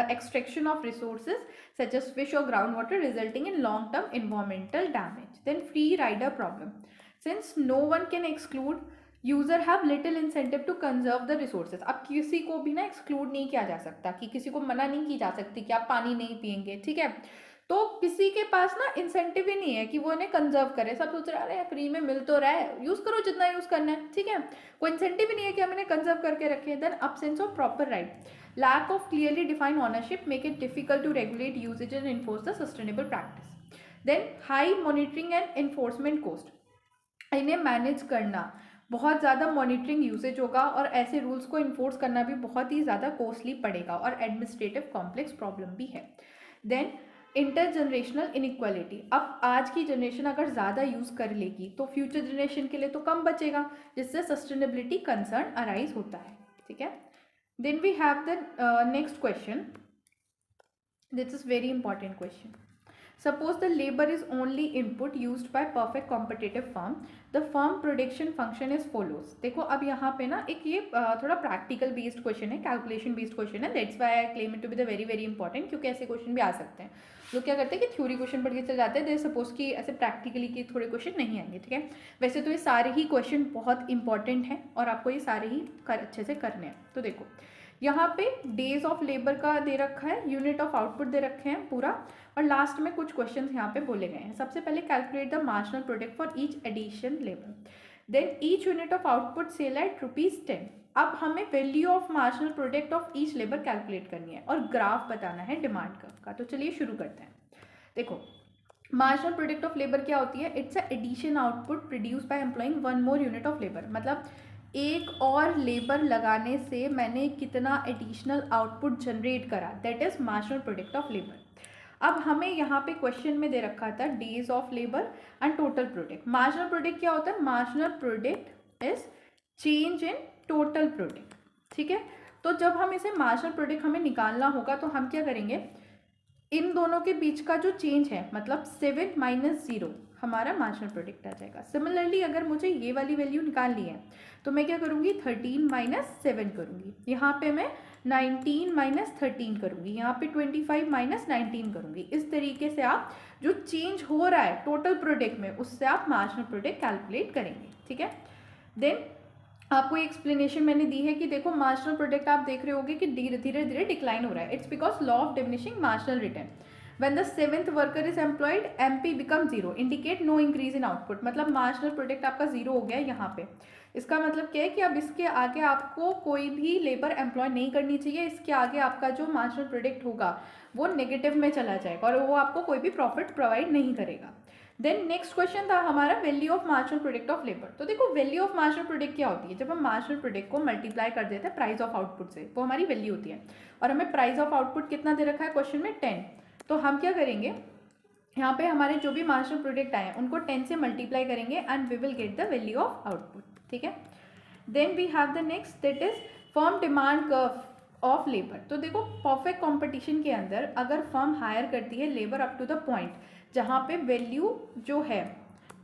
extraction of resources such as fish or groundwater, resulting in long-term environmental damage. Then free rider problem. Since no one can exclude, user have little incentive to conserve the resources. अब किसी को भी ना exclude नहीं किया जा सकता, कि किसी को मना नहीं की जा सकती कि आप पानी नहीं पियेंगे, ठीक है। तो किसी के पास ना इंसेंटिव ही नहीं है कि वो इन्हें कंजर्व करे, सब सोच रहे हैं फ्री में मिल तो रहा है, यूज करो जितना यूज करना है, ठीक है। कोई इंसेंटिव ही नहीं है कि हम इन्हें कंजर्व करके रखें। Then absence of proper right, lack of clearly defined ownership make it difficult to regulate usage and enforce the sustainable practice. Then high monitoring and enforcement cost, इन्हें मैनेज करना बहुत ज़्यादा मॉनिटरिंग यूसेज होगा और ऐसे rules को enforce करना भी बहुत ही ज़्यादा कॉस्टली पड़ेगा और एडमिनिस्ट्रेटिव कॉम्प्लेक्स प्रॉब्लम भी है। देन इंटर जनरेशनल इनइक्वालिटी, अब आज की जनरेशन अगर ज़्यादा यूज़ कर लेगी तो फ्यूचर जनरेशन के लिए तो कम बचेगा, जिससे सस्टेनेबिलिटी कंसर्न अराइज होता है, ठीक है। Then we have the next question, this is very important question. Suppose the labor is only input used by perfect competitive firm. The firm prediction function is follows. देखो अब यहाँ पे ना एक ये थोड़ा प्रैक्टिकल बेस्ड क्वेश्चन है, calculation based question है, that's why I claim it to be the very very important, क्योंकि ऐसे क्वेश्चन भी आ सकते हैं। लोग क्या करते हैं कि थ्योरी क्वेश्चन पढ़ के चल जाते हैं, दे सपोज कि ऐसे प्रैक्टिकली के थोड़े क्वेश्चन नहीं आएंगे, ठीक है। वैसे तो ये सारे ही क्वेश्चन बहुत इंपॉर्टेंट हैं और आपको ये सारे ही अच्छे से करने हैं। तो देखो यहाँ पे डेज ऑफ लेबर का दे रखा है, यूनिट ऑफ आउटपुट दे रखे हैं पूरा, और लास्ट में कुछ क्वेश्चन यहाँ पे बोले गए हैं। सबसे पहले calculate the marginal product for each addition labour, then each unit of output sell at ₹10। अब हमें value of marginal product of each labour calculate करनी है और ग्राफ बताना है डिमांड कर्व का। तो चलिए शुरू करते हैं। देखो मार्जिनल प्रोडक्ट ऑफ लेबर क्या होती है, it's a addition output produce by employing one more unit of labour, मतलब एक और लेबर लगाने से मैंने कितना एडिशनल आउटपुट जनरेट करा, that is marginal product of labour. अब हमें यहाँ पे क्वेश्चन में दे रखा था days of labour and total product. Marginal product क्या होता है, marginal product is change in total product, ठीक है। तो जब हम इसे मार्जिनल प्रोडक्ट हमें निकालना होगा तो हम क्या करेंगे, इन दोनों के बीच का जो चेंज है, मतलब 7 - 0 हमारा मार्जिनल प्रोडक्ट आ जाएगा। सिमिलरली अगर मुझे ये वाली वैल्यू निकालनी है तो मैं क्या करूँगी, 13 - 7 करूँगी, यहाँ पे मैं 19 - 13 करूँगी, यहाँ पे 25 - 19 करूँगी। इस तरीके से आप जो चेंज हो रहा है टोटल प्रोडक्ट में उससे आप मार्जिनल प्रोडक्ट कैलकुलेट करेंगे, ठीक है। देन आपको एक्सप्लेनेशन मैंने दी है कि देखो मार्जिनल प्रोडक्ट आप देख रहे होगे कि धीरे धीरे डिक्लाइन हो रहा है, it's because law of diminishing marginal return. When the 7th worker is employed, MP becomes 0, indicate no increase in output, मतलब मार्जिनल प्रोडक्ट आपका 0 हो गया यहाँ पे। इसका मतलब क्या है कि अब इसके आगे आपको कोई भी लेबर एम्प्लॉय नहीं करनी चाहिए, इसके आगे आपका जो मार्जिनल प्रोडक्ट होगा वो नेगेटिव में चला जाएगा और वो आपको कोई भी प्रॉफिट प्रोवाइड नहीं करेगा। देन नेक्स्ट क्वेश्चन था हमारा value of marginal product of labour. तो देखो वैल्यू ऑफ मार्जिनल प्रोडक्ट क्या होती है, जब हम मार्जिनल प्रोडक्ट को मल्टीप्लाई कर देते हैं प्राइस ऑफ आउटपुट से, वो हमारी वैल्यू होती है। और हमें प्राइस ऑफ आउटपुट कितना दे रखा है क्वेश्चन में, 10। तो हम क्या करेंगे, यहाँ पे हमारे जो भी मार्जिनल प्रोडक्ट आए उनको 10 से मल्टीप्लाई करेंगे and we will get the value of output, ठीक है। Then we have the next, that is firm demand curve of labour. तो देखो परफेक्ट कंपटीशन के अंदर अगर फर्म हायर करती है labour up to the point जहाँ पे वैल्यू जो है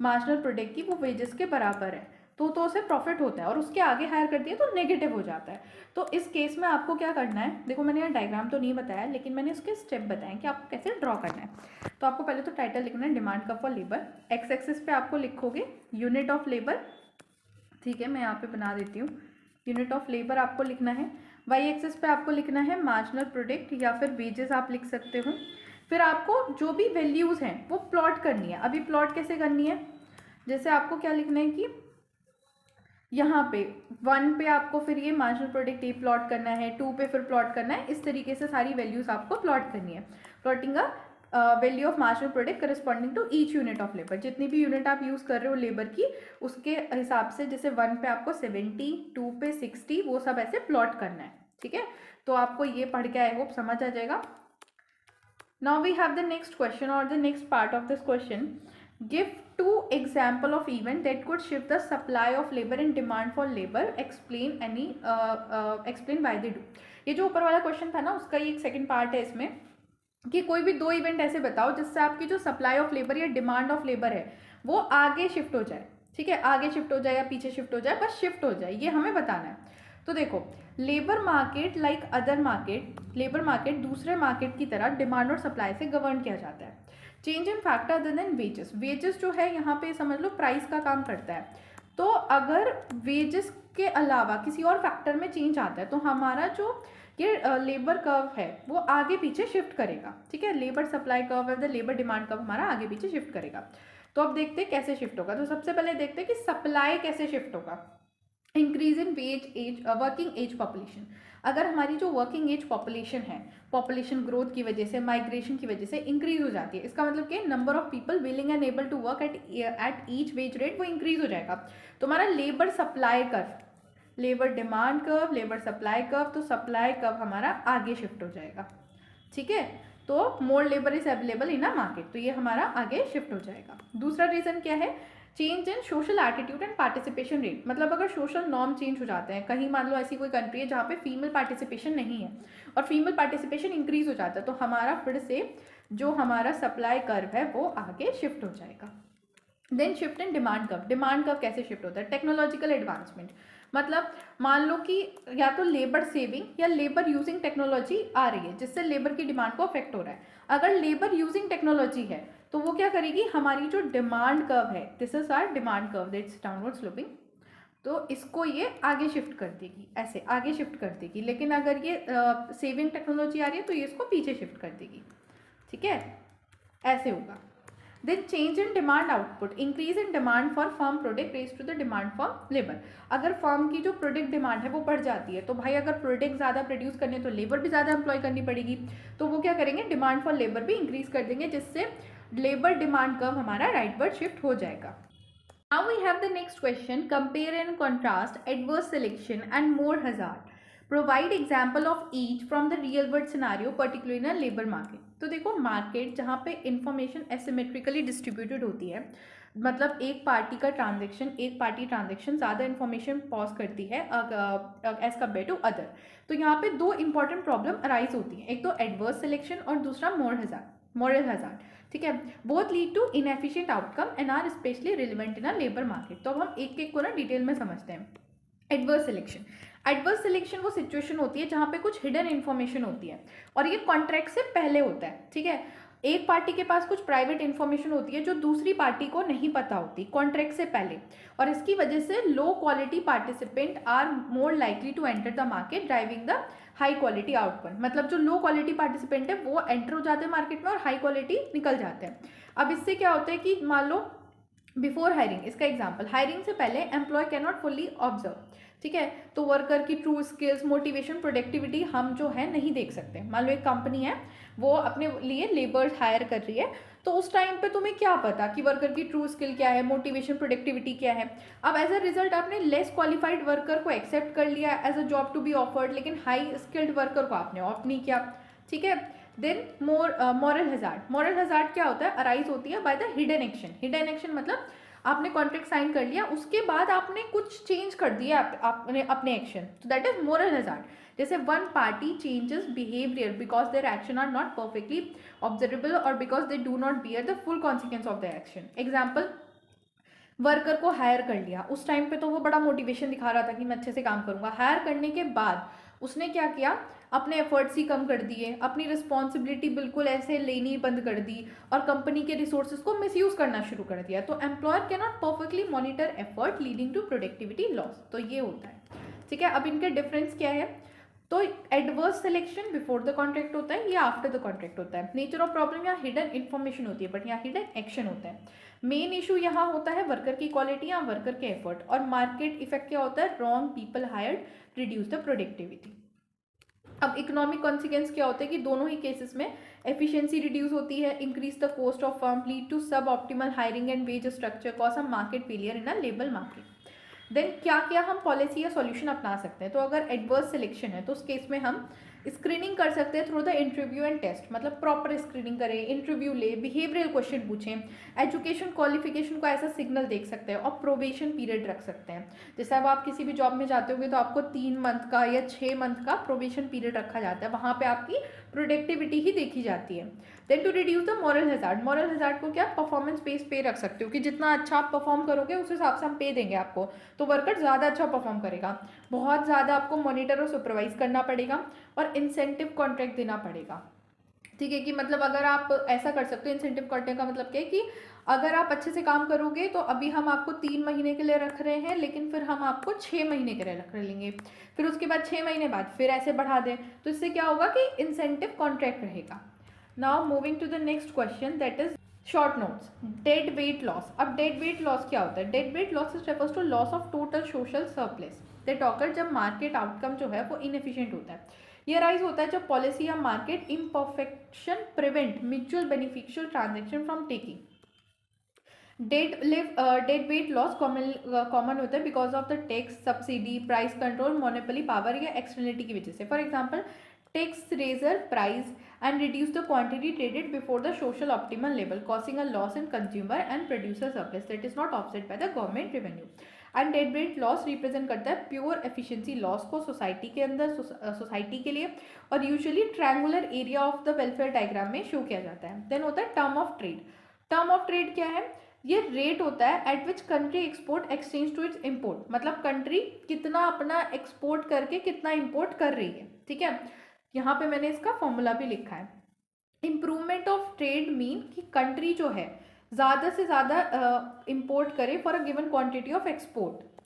मार्जिनल प्रोडक्ट की वो वेजेस के बराबर है तो उसे प्रॉफिट होता है, और उसके आगे हायर करती है तो नेगेटिव हो जाता है। तो इस केस में आपको क्या करना है, देखो मैंने यहाँ डायग्राम तो नहीं बताया लेकिन मैंने उसके स्टेप बताए कि आपको कैसे ड्रॉ करना है। तो आपको पहले तो टाइटल लिखना है demand curve for labour. X axis पे आपको लिखोगे यूनिट ऑफ लेबर, ठीक है, मैं यहाँ पे बना देती हूँ, यूनिट ऑफ लेबर आपको लिखना है। वाई एक्सिस पे आपको लिखना है मार्जिनल प्रोडक्ट या फिर वेजेस आप लिख सकते हो। फिर आपको जो भी वैल्यूज़ हैं वो प्लॉट करनी है। अभी प्लॉट कैसे करनी है, जैसे आपको क्या लिखना है कि यहाँ पे 1 पे आपको फिर ये मार्जिनल प्रोडक्ट ए प्लॉट करना है, 2 पे फिर प्लॉट करना है, इस तरीके से सारी वैल्यूज़ आपको प्लॉट करनी है। Plotting a value of marginal product corresponding to each unit of labour. जितनी भी यूनिट आप यूज़ कर रहे हो लेबर की उसके हिसाब से, जैसे 1 पे आपको 70, 2 पे 60, वो सब ऐसे प्लॉट करना है, ठीक है। तो आपको ये पढ़ के आई होप समझ आ जाएगा। Now we have the next question और the next part of this question. Give two example of event that could shift the supply of labor and demand for labor. Explain why they do. ये जो ऊपर वाला question था ना उसका ये एक सेकंड पार्ट है इसमें, कि कोई भी दो इवेंट ऐसे बताओ जिससे आपकी जो सप्लाई ऑफ लेबर या डिमांड ऑफ लेबर है वो आगे शिफ्ट हो जाए, ठीक है, आगे शिफ्ट हो जाए या पीछे शिफ्ट हो जाए, बस शिफ्ट हो जाए, ये हमें बताना है। तो देखो labour market like other market, labour market दूसरे मार्केट की तरह डिमांड और सप्लाई से गवर्न किया जाता है। Change in factor other than wages, wages जो है यहाँ पे समझ लो प्राइस का काम करता है। तो अगर वेजेस के अलावा किसी और फैक्टर में चेंज आता है तो हमारा जो ये लेबर कर्व है वो आगे पीछे शिफ्ट करेगा, ठीक है। लेबर सप्लाई कर्व है, लेबर डिमांड कर्व हमारा आगे पीछे शिफ्ट करेगा। तो अब देखते हैं कैसे शिफ्ट होगा। तो सबसे पहले देखते हैं कि सप्लाई कैसे शिफ्ट होगा। Increase in working age population. अगर हमारी जो वर्किंग एज पॉपुलेशन है, पॉपुलेशन ग्रोथ की वजह से, माइग्रेशन की वजह से इंक्रीज हो जाती है, इसका मतलब कि number of people willing and able to work at each wage rate वो इंक्रीज हो जाएगा। तो हमारा labour supply curve, labour demand curve, labour supply curve, तो सप्लाई कर्व हमारा आगे शिफ्ट हो जाएगा, ठीक है। तो more labour is available in a market, तो ये हमारा आगे शिफ्ट हो जाएगा। दूसरा रीजन क्या है, change in social attitude and participation rate. मतलब अगर सोशल नॉर्म चेंज हो जाते हैं, कहीं मान लो ऐसी कोई कंट्री है जहाँ पे फीमेल पार्टिसिपेशन नहीं है और फीमेल पार्टिसिपेशन इंक्रीज हो जाता है, तो हमारा फिर से जो हमारा सप्लाई कर्व है वो आगे शिफ्ट हो जाएगा। Then shift in demand curve. Demand curve कैसे शिफ्ट होता है, टेक्नोलॉजिकल एडवांसमेंट। मतलब मान लो कि या तो लेबर सेविंग या लेबर यूजिंग टेक्नोलॉजी आ रही है जिससे लेबर की डिमांड को अफेक्ट हो रहा है। अगर लेबर यूजिंग टेक्नोलॉजी है तो वो क्या करेगी, हमारी जो डिमांड कर्व है, this is our demand curve that's downward sloping, तो इसको ये आगे शिफ्ट कर देगी, ऐसे आगे शिफ्ट कर देगी। लेकिन अगर ये सेविंग टेक्नोलॉजी आ रही है तो ये इसको पीछे शिफ्ट कर देगी, ठीक है, ऐसे होगा। Then change in demand output, increase in demand for firm product raise to the demand for labour. अगर फर्म की जो प्रोडक्ट डिमांड है वो बढ़ जाती है तो भाई अगर प्रोडक्ट ज़्यादा प्रोड्यूस करने तो लेबर भी ज़्यादा एम्प्लॉय करनी पड़ेगी, तो वो क्या करेंगे, डिमांड फॉर लेबर भी इंक्रीज कर देंगे, जिससे लेबर डिमांड कर्व हमारा राइटवर्ड शिफ्ट हो जाएगा। Now we have the next question, compare and contrast adverse selection and more hazard. Provide example of each from the real world scenario particularly in a labor market. तो देखो market जहाँ पे information एसिमेट्रिकली distributed होती है, मतलब एक party transaction ज़्यादा information pause करती है एज कम्पेयर टू अदर, तो यहाँ पे दो इंपॉर्टेंट प्रॉब्लम अराइज होती है, एक तो एडवर्स सिलेक्शन और दूसरा मॉरल हजार्ड, ठीक है। Both lead to inefficient outcome and are specially relevant in a labour market. तो अब हम एक एक को ना डिटेल में समझते हैं। एडवर्स सिलेक्शन वो सिचुएशन होती है जहाँ पे कुछ हिडन इन्फॉर्मेशन होती है और ये कॉन्ट्रैक्ट से पहले होता है, ठीक है। एक पार्टी के पास कुछ प्राइवेट इन्फॉर्मेशन होती है जो दूसरी पार्टी को नहीं पता होती कॉन्ट्रैक्ट से पहले, और इसकी वजह से low quality participant are more likely to enter the market driving the high quality outcome. मतलब जो लो क्वालिटी पार्टिसिपेंट है वो एंटर हो जाते हैं मार्केट में और हाई क्वालिटी निकल जाते हैं। अब इससे क्या होता है कि मान लो बिफोर हायरिंग, इसका एग्जाम्पल, हायरिंग से पहले employ can not fully observe, ठीक है, तो वर्कर की ट्रू स्किल्स, मोटिवेशन, प्रोडक्टिविटी हम जो है नहीं देख सकते। मान लो एक कंपनी है वो अपने लिए लेबर्स हायर कर रही है, तो उस टाइम पे तुम्हें क्या पता कि वर्कर की ट्रू स्किल क्या है, मोटिवेशन, प्रोडक्टिविटी क्या है। अब एज अ रिजल्ट आपने लेस क्वालिफाइड वर्कर को एक्सेप्ट कर लिया as a job to be offered, लेकिन हाई स्किल्ड वर्कर को आपने ऑप्ट नहीं किया, ठीक है। देन मॉरल हजार्ड क्या होता है, अराइज होती है by the hidden action. Hidden action मतलब आपने कॉन्ट्रैक्ट साइन कर लिया, उसके बाद आपने कुछ चेंज कर दिया आपने अपने एक्शन, तो दैट इज मोरल हैजार्ड। जैसे one party changes behaviour because their action are not perfectly observable और because they do not bear the full consequence of the action. Example, worker को हायर कर लिया, उस टाइम पे तो वो बड़ा मोटिवेशन दिखा रहा था कि मैं अच्छे से काम करूंगा। हायर करने के बाद उसने क्या किया, अपने एफर्ट्स ही कम कर दिए, अपनी रिस्पॉन्सिबिलिटी बिल्कुल ऐसे लेनी बंद कर दी और कंपनी के रिसोर्सेज को मिसयूज करना शुरू कर दिया। तो employer can not perfectly monitor effort leading to productivity loss. तो ये होता है, ठीक है। अब इनके डिफरेंस क्या है, तो adverse selection before the contract होता है या आफ्टर द कॉन्ट्रैक्ट होता है। नेचर ऑफ प्रॉब्लम यहाँ हिडन इन्फॉर्मेशन होती है, बट यहाँ हिडन एक्शन होता है। मेन इशू यहाँ होता है वर्कर की क्वालिटी या वर्कर के एफर्ट, और मार्केट इफेक्ट क्या होता है, wrong people hired reduce the productivity. अब इकोनॉमिक कॉन्सिक्वेंस क्या होता है कि दोनों ही केसेस में एफिशिएंसी रिड्यूस होती है, increase the cost of firm, lead to suboptimal hiring and wage structure, cause a market failure in a labour market. Then क्या क्या हम पॉलिसी या सॉल्यूशन अपना सकते हैं, तो अगर एडवर्स सिलेक्शन है तो उस केस में हम स्क्रीनिंग कर सकते हैं through the interview and test, मतलब प्रॉपर स्क्रीनिंग करें, इंटरव्यू ले, बिहेवियरल क्वेश्चन पूछें, एजुकेशन क्वालिफिकेशन को ऐसा सिग्नल देख सकते हैं और प्रोबेशन पीरियड रख सकते हैं। जैसे अब आप किसी भी जॉब में जाते होंगे तो आपको 3 मंथ का या 6 मंथ का प्रोबेशन पीरियड रखा जाता है, वहाँ पे आपकी प्रोडक्टिविटी ही देखी जाती है। Then to reduce the moral hazard, moral hazard को क्या परफॉर्मेंस बेस्ड पे रख सकते हो कि जितना अच्छा आप परफॉर्म करोगे उस हिसाब से हम पे देंगे आपको, तो वर्कर ज़्यादा अच्छा परफॉर्म करेगा, बहुत ज़्यादा आपको मॉनिटर और सुपरवाइज करना पड़ेगा और इंसेंटिव कॉन्ट्रैक्ट देना पड़ेगा। ठीक है, कि मतलब अगर आप ऐसा कर सकते हो, इंसेंटिव कॉन्ट्रैक्ट का मतलब क्या है कि अगर आप अच्छे से काम करोगे तो अभी हम आपको 3 महीने के लिए रख रहे हैं, लेकिन फिर हम आपको 6 महीने के लिए रख लेंगे, फिर उसके बाद 6 महीने बाद फिर ऐसे बढ़ा दें, तो इससे क्या होगा कि इंसेंटिव कॉन्ट्रैक्ट रहेगा। Now moving to the next question, that is short notes, dead weight loss. अब डेड वेट लॉस क्या होता है, dead weight loss is refers to loss of total social surplus that occur जब market outcome जो है वो inefficient होता है। ये राइज होता है जब पॉलिसी या market imperfection prevent mutual beneficial transaction from taking. Dead weight loss common होता है because of the tax, subsidy, price control, monopoly power या एक्सटर्नलिटी की वजह से। For example, tax raises price and reduce the quantity traded before the social optimal level, causing a loss in consumer and producer surplus that is not offset by the government revenue. And dead weight loss represent करता है pure efficiency loss को society के अंदर, society के लिए, और usually triangular area of the welfare diagram में show किया जाता है। देन होता है term of trade. Term of trade क्या है, ये रेट होता है at which country export exchange to its import, मतलब कंट्री कितना अपना एक्सपोर्ट करके कितना इम्पोर्ट कर रही है। ठीक है, यहाँ पे मैंने इसका फॉर्मूला भी लिखा है। इम्प्रूवमेंट ऑफ ट्रेड मीन कि कंट्री जो है ज़्यादा से ज़्यादा इम्पोर्ट करे for a given quantity of export.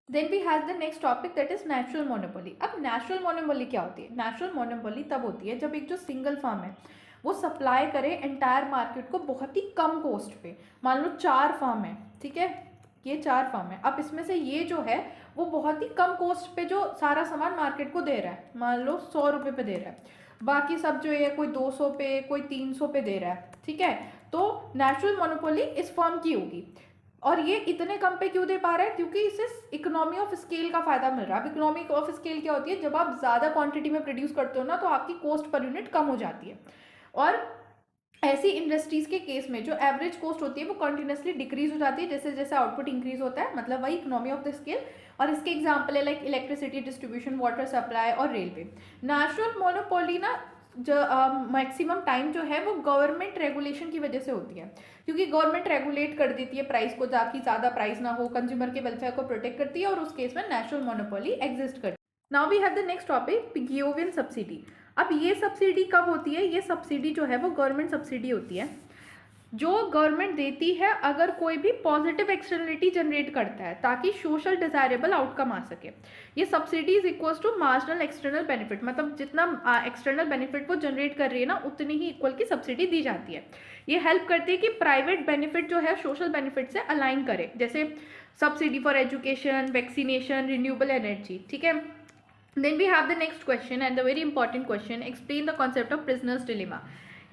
Then we have the next topic that is natural monopoly. अब नेचुरल मोनोपोली क्या होती है, नेचुरल मोनोपोली तब होती है जब एक जो सिंगल फर्म है वो सप्लाई करे एंटायर मार्केट को बहुत ही कम कॉस्ट पे। मान लो 4 फर्म है, ठीक है, ये 4 फर्म है, अब इसमें से ये जो है वो बहुत ही कम कॉस्ट पे जो सारा सामान मार्केट को दे रहा है, मान लो 100 रुपये पे दे रहा है, बाकी सब जो है कोई 200 पे, कोई 300 पे दे रहा है। ठीक है, तो नेचुरल मोनोपोली इस फर्म की होगी, और ये इतने कम पे क्यों दे पा रहा है, क्योंकि इसे इकोनॉमी ऑफ स्केल का फायदा मिल रहा है। अब इकोनॉमी ऑफ स्केल क्या होती है, जब आप ज़्यादा क्वांटिटी में प्रोड्यूस करते हो ना तो आपकी कॉस्ट पर यूनिट कम हो जाती है, और ऐसी इंडस्ट्रीज के केस में जो एवरेज कॉस्ट होती है वो कंटिन्यूसली डिक्रीज हो जाती है जैसे जैसे आउटपुट इंक्रीज होता है, मतलब वही इकोनॉमी ऑफ द स्केल। और इसके एग्जांपल है like electricity distribution, water supply और रेलवे। नेचुरल मोनोपोली ना जो मैक्सिमम टाइम जो है वो गवर्नमेंट रेगुलेशन की वजह से होती है, क्योंकि गवर्नमेंट रेगुलेट कर देती है प्राइस को ताकि ज़्यादा प्राइस ना हो, कंज्यूमर के वेलफेयर को प्रोटेक्ट करती है, और उस केस में नेचुरल मोनोपोली एग्जिस्ट करती है। Now we have the next topic, Pigouvian subsidy. अब ये सब्सिडी कब होती है, ये सब्सिडी जो है वो गवर्नमेंट सब्सिडी होती है जो गवर्नमेंट देती है अगर कोई भी पॉजिटिव एक्सटर्नलिटी जनरेट करता है ताकि सोशल डिजायरेबल आउटकम आ सके। ये subsidy is equal to marginal external benefit, मतलब जितना एक्सटर्नल बेनिफिट वो जनरेट कर रही है ना उतनी ही इक्वल की सब्सिडी दी जाती है। ये हेल्प करती है कि प्राइवेट बेनिफिट जो है सोशल बेनिफिट से अलाइन करे, जैसे subsidy for education, vaccination, renewable energy. ठीक है, then we have the next question and the very important question, explain the concept of prisoner's dilemma।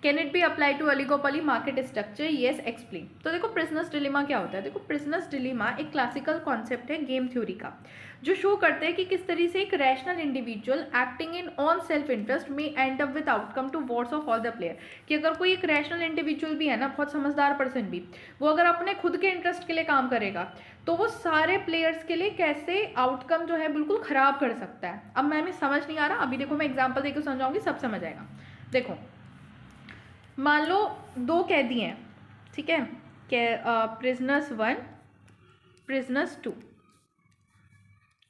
Can it be apply to oligopoly market structure, yes explain. तो देखो prisoner's dilemma क्या होता है। देखो prisoner's dilemma एक classical concept है game theory का, जो शो करते हैं कि किस तरीके से एक rational individual acting in on self interest में end up with outcome to वॉट्स ऑफ ऑल द प्लेयर। कि अगर कोई एक रैशनल इंडिविजुअल भी है ना, बहुत समझदार पर्सन भी, वो अगर अपने खुद के इंटरेस्ट के लिए काम करेगा तो वो सारे प्लेयर्स के लिए कैसे आउटकम जो है बिल्कुल ख़राब कर सकता है। अब मैं समझ नहीं आ रहा, अभी देखो मैं एग्जाम्पल देकर समझाऊंगी, सब समझ आएगा। देखो मान लो दो कैदी हैं, ठीक है, प्रिजनर्स 1 प्रिजनर्स 2,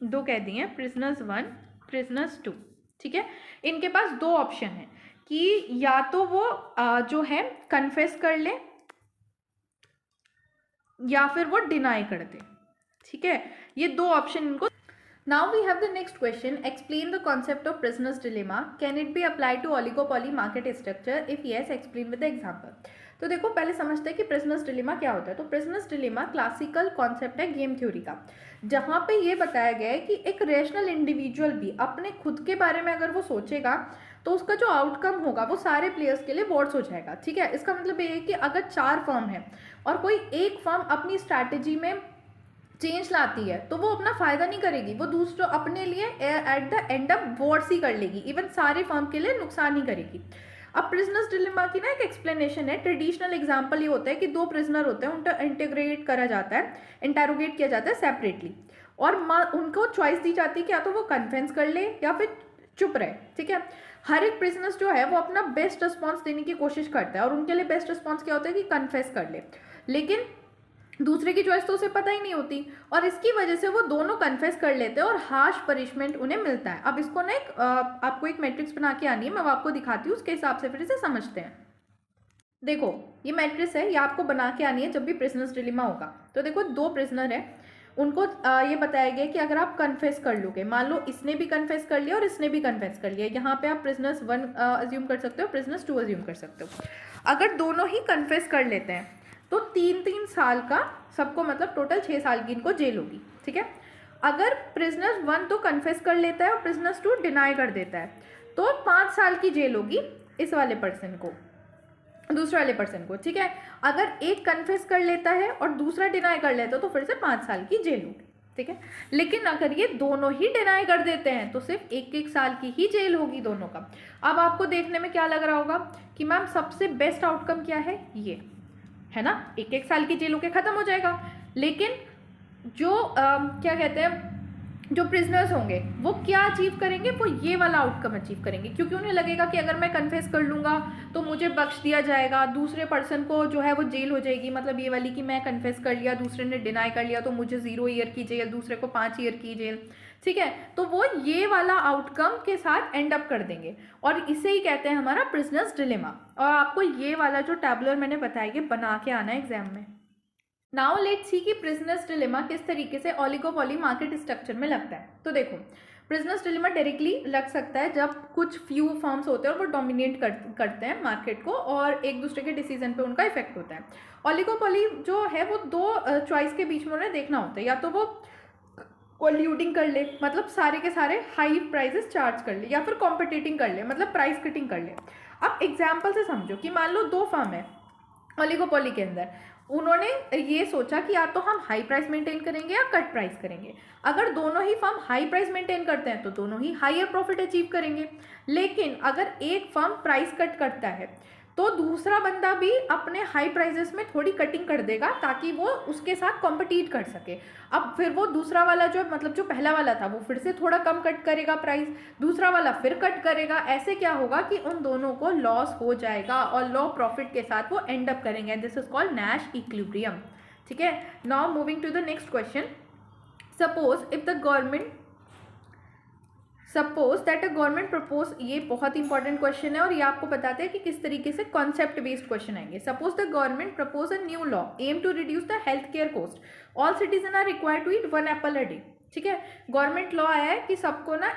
दो कैदी हैं प्रिजनर्स 1 प्रिजनर्स 2, ठीक है। इनके पास दो ऑप्शन हैं कि या तो वो जो है कन्फेस कर ले या फिर वो डिनाई कर दे, ठीक है। ये दो ऑप्शन इनको। Now we have the next question. Explain the concept of prisoner's dilemma. Can it be applied to oligopoly market structure? If yes, explain with the example. तो देखो पहले समझते हैं कि प्रिजनर्स डिलेमा क्या होता है। तो प्रिजनर्स डिलेमा क्लासिकल कॉन्सेप्ट है गेम थ्योरी का, जहाँ पे ये बताया गया है कि एक रैशनल इंडिविजुअल भी अपने खुद के बारे में अगर वो सोचेगा तो उसका जो आउटकम होगा वो सारे प्लेयर्स के लिए वॉट्स हो जाएगा, ठीक है। इसका मतलब ये है कि अगर 4 फर्म है और कोई एक फर्म अपनी स्ट्रैटेजी में चेंज लाती है तो वो अपना फायदा नहीं करेगी, वो दूसरों अपने लिए एट द एंड अप वॉट्स ही कर लेगी, इवन सारे फर्म के लिए नुकसान ही करेगी। अब प्रिजनर्स डिलेमा की ना एक एक्सप्लेनेशन है। ट्रेडिशनल एग्जांपल ये होता है कि दो प्रिजनर होते हैं, उनका इंटीग्रेट करा जाता है, इंटेरोगेट किया जाता है सेपरेटली, और उनको चॉइस दी जाती है कि या तो वो कन्फेंस कर ले या फिर चुप रहे, ठीक है। हर एक प्रिजनर्स जो है वो अपना बेस्ट रिस्पॉन्स देने की कोशिश करता है, और उनके लिए बेस्ट रिस्पॉन्स क्या होता है कि कन्फेस कर ले, लेकिन दूसरे की चॉइस तो उसे पता ही नहीं होती, और इसकी वजह से वो दोनों कन्फेस कर लेते हैं और हार्श पनिशमेंट उन्हें मिलता है। अब इसको ना आपको एक मैट्रिक्स बना के आनी है, मैं वो आपको दिखाती हूँ, उसके हिसाब से फिर इसे समझते हैं। देखो ये मैट्रिक्स है, ये आपको बना के आनी है जब भी प्रिजनर्स डिलेमा होगा। तो देखो दो प्रिजनर है, उनको ये बताया गया कि अगर आप कन्फेस कर लोगे, मान लो इसने भी कन्फेस कर लिया और इसने भी कन्फेस कर लिया, यहाँ पे आप प्रिजनर्स 1 अज्यूम कर सकते हो, प्रिजनर्स 2 अज्यूम कर सकते हो। अगर दोनों ही कन्फेस कर लेते हैं तो 3-3 साल का सबको, मतलब टोटल 6 साल की इनको जेल होगी, ठीक है। अगर प्रिजनर 1 तो कन्फेस कर लेता है और प्रिजनर 2 डिनाई कर देता है तो 5 साल की जेल होगी इस वाले पर्सन को, दूसरे वाले पर्सन को, ठीक है। अगर एक कन्फेस कर लेता है और दूसरा डिनाई कर लेता है तो फिर से 5 साल की जेल होगी, ठीक है। लेकिन अगर ये दोनों ही डिनाई कर देते हैं तो सिर्फ 1-1 साल की ही जेल होगी दोनों का। अब आपको देखने में क्या लग रहा होगा कि मैम सबसे बेस्ट आउटकम क्या है, ये है ना, 1-1 साल की जेल होके ख़त्म हो जाएगा। लेकिन जो क्या कहते हैं, जो प्रिजनर्स होंगे वो क्या अचीव करेंगे, वो ये वाला आउटकम अचीव करेंगे, क्योंकि उन्हें लगेगा कि अगर मैं कन्फेस कर लूँगा तो मुझे बख्श दिया जाएगा, दूसरे पर्सन को जो है वो जेल हो जाएगी, मतलब ये वाली कि मैं कन्फेस कर लिया, दूसरे ने डिनाई कर लिया तो मुझे 0 ईयर की जेल, दूसरे को 5 ईयर की जेल, ठीक है। तो वो ये वाला आउटकम के साथ एंड अप कर देंगे, और इसे ही कहते हैं हमारा प्रिजनर्स डिलेमा। और आपको ये वाला जो टैबुलर मैंने बताया कि बना के आना है एग्जाम में। नाउ लेट्स सी कि प्रिजनर्स डिलेमा किस तरीके से ओलिगोपोली मार्केट स्ट्रक्चर में लगता है। तो देखो प्रिजनर्स डिलेमा डायरेक्टली लग सकता है जब कुछ फ्यू फर्म्स होते हैं और वो डोमिनेट करते हैं मार्केट को, और एक दूसरे के डिसीजन पे उनका इफेक्ट होता है। ओलिगोपोली जो है वो दो चॉइस के बीच में उन्हें देखना होता है, या तो वो कोल्यूडिंग कर ले, मतलब सारे के सारे हाई प्राइसेस चार्ज कर ले, या फिर कॉम्पिटिटिंग कर ले, मतलब प्राइस कटिंग कर ले। अब एग्जाम्पल से समझो कि मान लो दो फर्म है ओलिगोपोली के अंदर, उन्होंने ये सोचा कि या तो हम हाई प्राइस मेंटेन करेंगे या कट प्राइस करेंगे। अगर दोनों ही फर्म हाई प्राइस मेंटेन करते हैं तो दोनों ही हायर प्रॉफिट अचीव करेंगे, लेकिन अगर एक फर्म प्राइस कट करता है तो दूसरा बंदा भी अपने हाई प्राइसेस में थोड़ी कटिंग कर देगा ताकि वो उसके साथ कॉम्पिटिट कर सके। अब फिर वो दूसरा वाला जो, मतलब जो पहला वाला था, वो फिर से थोड़ा कम कट करेगा प्राइस, दूसरा वाला फिर कट करेगा। ऐसे क्या होगा कि उन दोनों को लॉस हो जाएगा और लो प्रॉफिट के साथ वो एंड अप करेंगे। This is called Nash equilibrium, ठीक है। Now moving to the next question. Suppose that a government propose, ये बहुत इंपॉर्टेंट क्वेश्चन है और ये आपको बताते हैं कि किस तरीके से कॉन्सेप्ट बेस्ड क्वेश्चन आएंगे। Suppose the government propose a new law aim to reduce the health care cost, all citizen are required to eat 1 apple a day, ठीक है। गवर्नमेंट लॉ आया है कि सबको ना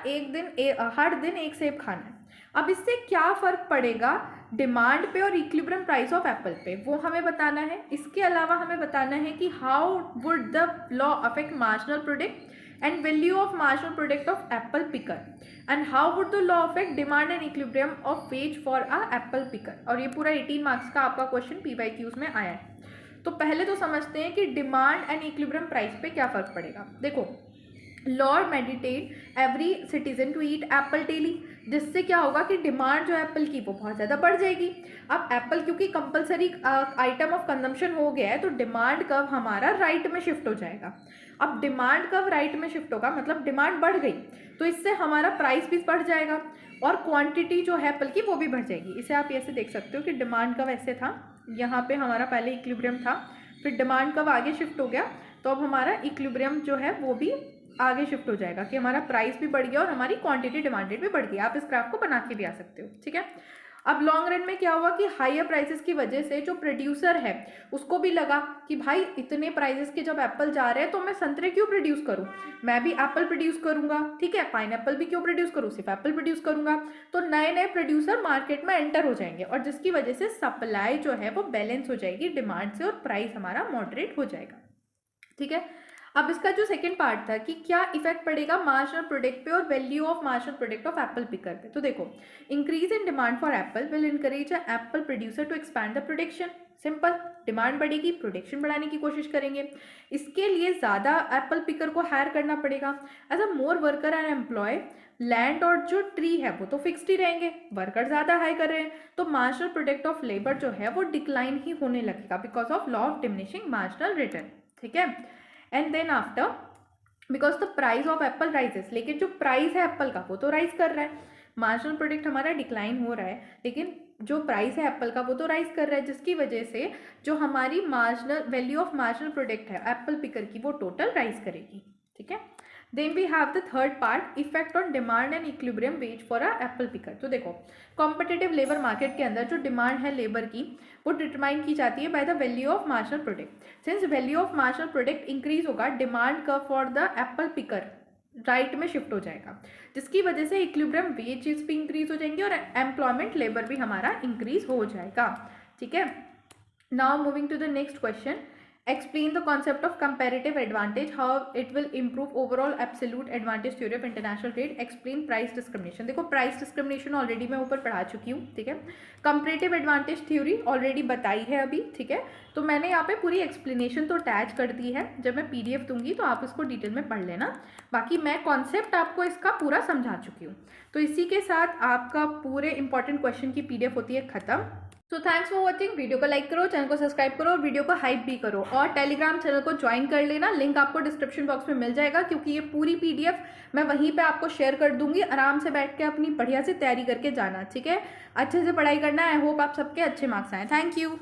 हर दिन 1 सेब खाना है। अब इससे क्या फ़र्क पड़ेगा डिमांड पे और इक्विलिब्रियम प्राइस ऑफ एप्पल पे, वो हमें बताना है। इसके अलावा हमें बताना है कि how would the law affect marginal product, and value of marginal product of apple picker, and how would the law affect demand and equilibrium of ways for a apple picker. और ये पूरा 18 मार्क्स का आपका question PYQs में आया है। तो पहले तो समझते हैं कि डिमांड एंड इक्विलिब्रियम प्राइस पे क्या फर्क पड़ेगा। देखो, law mandate every citizen to eat apple daily, जिससे क्या होगा कि डिमांड जो एप्पल की वो बहुत ज़्यादा बढ़ जाएगी। अब एप्पल क्योंकि कंपलसरी आइटम ऑफ कंजम्पशन हो गया है, तो डिमांड कब हमारा राइट में शिफ्ट हो जाएगा। अब डिमांड कब राइट में शिफ्ट होगा, मतलब डिमांड बढ़ गई, तो इससे हमारा प्राइस भी बढ़ जाएगा और क्वांटिटी जो है एप्पल की वो भी बढ़ जाएगी। इसे आप ऐसे देख सकते हो कि डिमांड कब ऐसे था, यहाँ पे हमारा पहले इक्विलिब्रियम था, फिर डिमांड कब आगे शिफ्ट हो गया, तो अब हमारा इक्विलिब्रियम जो है वो भी आगे शिफ्ट हो जाएगा कि हमारा प्राइस भी बढ़ गया और हमारी क्वांटिटी डिमांडेड भी बढ़ गई। आप इस ग्राफ को बना के भी आ सकते हो, ठीक है। अब लॉन्ग रन में क्या हुआ कि हायर प्राइसेस की वजह से जो प्रोड्यूसर है उसको भी लगा कि भाई इतने प्राइसेस के जब एप्पल जा रहे हैं तो मैं संतरे क्यों प्रोड्यूस करूं, मैं भी एप्पल प्रोड्यूस करूंगा, ठीक है, पाइनएप्पल भी क्यों प्रोड्यूस करूं, सिर्फ एप्पल प्रोड्यूस करूंगा। तो नए नए प्रोड्यूसर मार्केट में एंटर हो जाएंगे और जिसकी वजह से सप्लाई जो है वो बैलेंस हो जाएगी डिमांड से और प्राइस हमारा मॉडरेट हो जाएगा, ठीक है। अब इसका जो सेकंड पार्ट था कि क्या इफेक्ट पड़ेगा मार्जिनल प्रोडक्ट पे और value of marginal product of apple picker पे। तो देखो, increase in demand for apple will encourage apple producer to expand the production. Simple, demand बढ़ेगी, प्रोडक्शन बढ़ाने की कोशिश करेंगे, इसके लिए ज़्यादा एप्पल पिकर को हायर करना पड़ेगा। As a more worker and employ, land और जो ट्री है वो तो फिक्स्ड ही रहेंगे, वर्कर ज़्यादा हाई कर रहे हैं, तो मार्जिनल प्रोडक्ट ऑफ लेबर जो है वो डिक्लाइन ही होने लगेगा because of law of diminishing marginal return, ठीक है। And then after because the price of apple rises, लेकिन जो प्राइस है एप्पल का वो तो राइज कर रहा है, मार्जिनल प्रोडक्ट हमारा डिक्लाइन हो रहा है लेकिन जो प्राइस है एप्पल का वो तो राइज कर रहा है, जिसकी वजह से जो हमारी marginal value of marginal product है एप्पल पिकर की वो टोटल राइज करेगी, ठीक है। Then we have the third part, effect on demand and equilibrium wage for a apple picker. तो देखो, कॉम्पिटिटिव लेबर मार्केट के अंदर जो डिमांड है लेबर की वो डिटरमाइन की जाती है by the value of marginal product. Since value of marginal product increase होगा, demand curve for the apple picker right में शिफ्ट हो जाएगा, जिसकी वजह से इक्विलिब्रियम वेजेस भी इंक्रीज हो जाएंगे और एम्प्लॉयमेंट लेबर भी हमारा इंक्रीज हो जाएगा, ठीक है। Now moving to the next question, explain the concept of comparative advantage, how it will improve overall absolute advantage theory of international trade, explain price discrimination। देखो, प्राइस डिस्क्रिमिनेशन ऑलरेडी मैं ऊपर पढ़ा चुकी हूँ, ठीक है। कंपैरेटिव एडवांटेज थ्योरी ऑलरेडी बताई है अभी, ठीक है। तो मैंने यहाँ पे पूरी एक्सप्लेनेशन तो अटैच कर दी है, जब मैं PDF दूंगी तो आप इसको डिटेल में पढ़ लेना, बाकी मैं कॉन्सेप्ट आपको इसका पूरा समझा चुकी हूँ। तो इसी के साथ आपका पूरे इंपॉर्टेंट क्वेश्चन की PDF होती है खत्म। तो थैंक्स फॉर वॉचिंग, वीडियो को लाइक करो, चैनल को सब्सक्राइब करो और वीडियो को हाइप भी करो, और टेलीग्राम चैनल को ज्वाइन कर लेना, लिंक आपको डिस्क्रिप्शन बॉक्स में मिल जाएगा, क्योंकि ये पूरी PDF मैं वहीं पे आपको शेयर कर दूंगी। आराम से बैठ के अपनी बढ़िया से तैयारी करके जाना, ठीक है। अच्छे से पढ़ाई करना। आई होप आप सबके अच्छे मार्क्स आए। Thank you.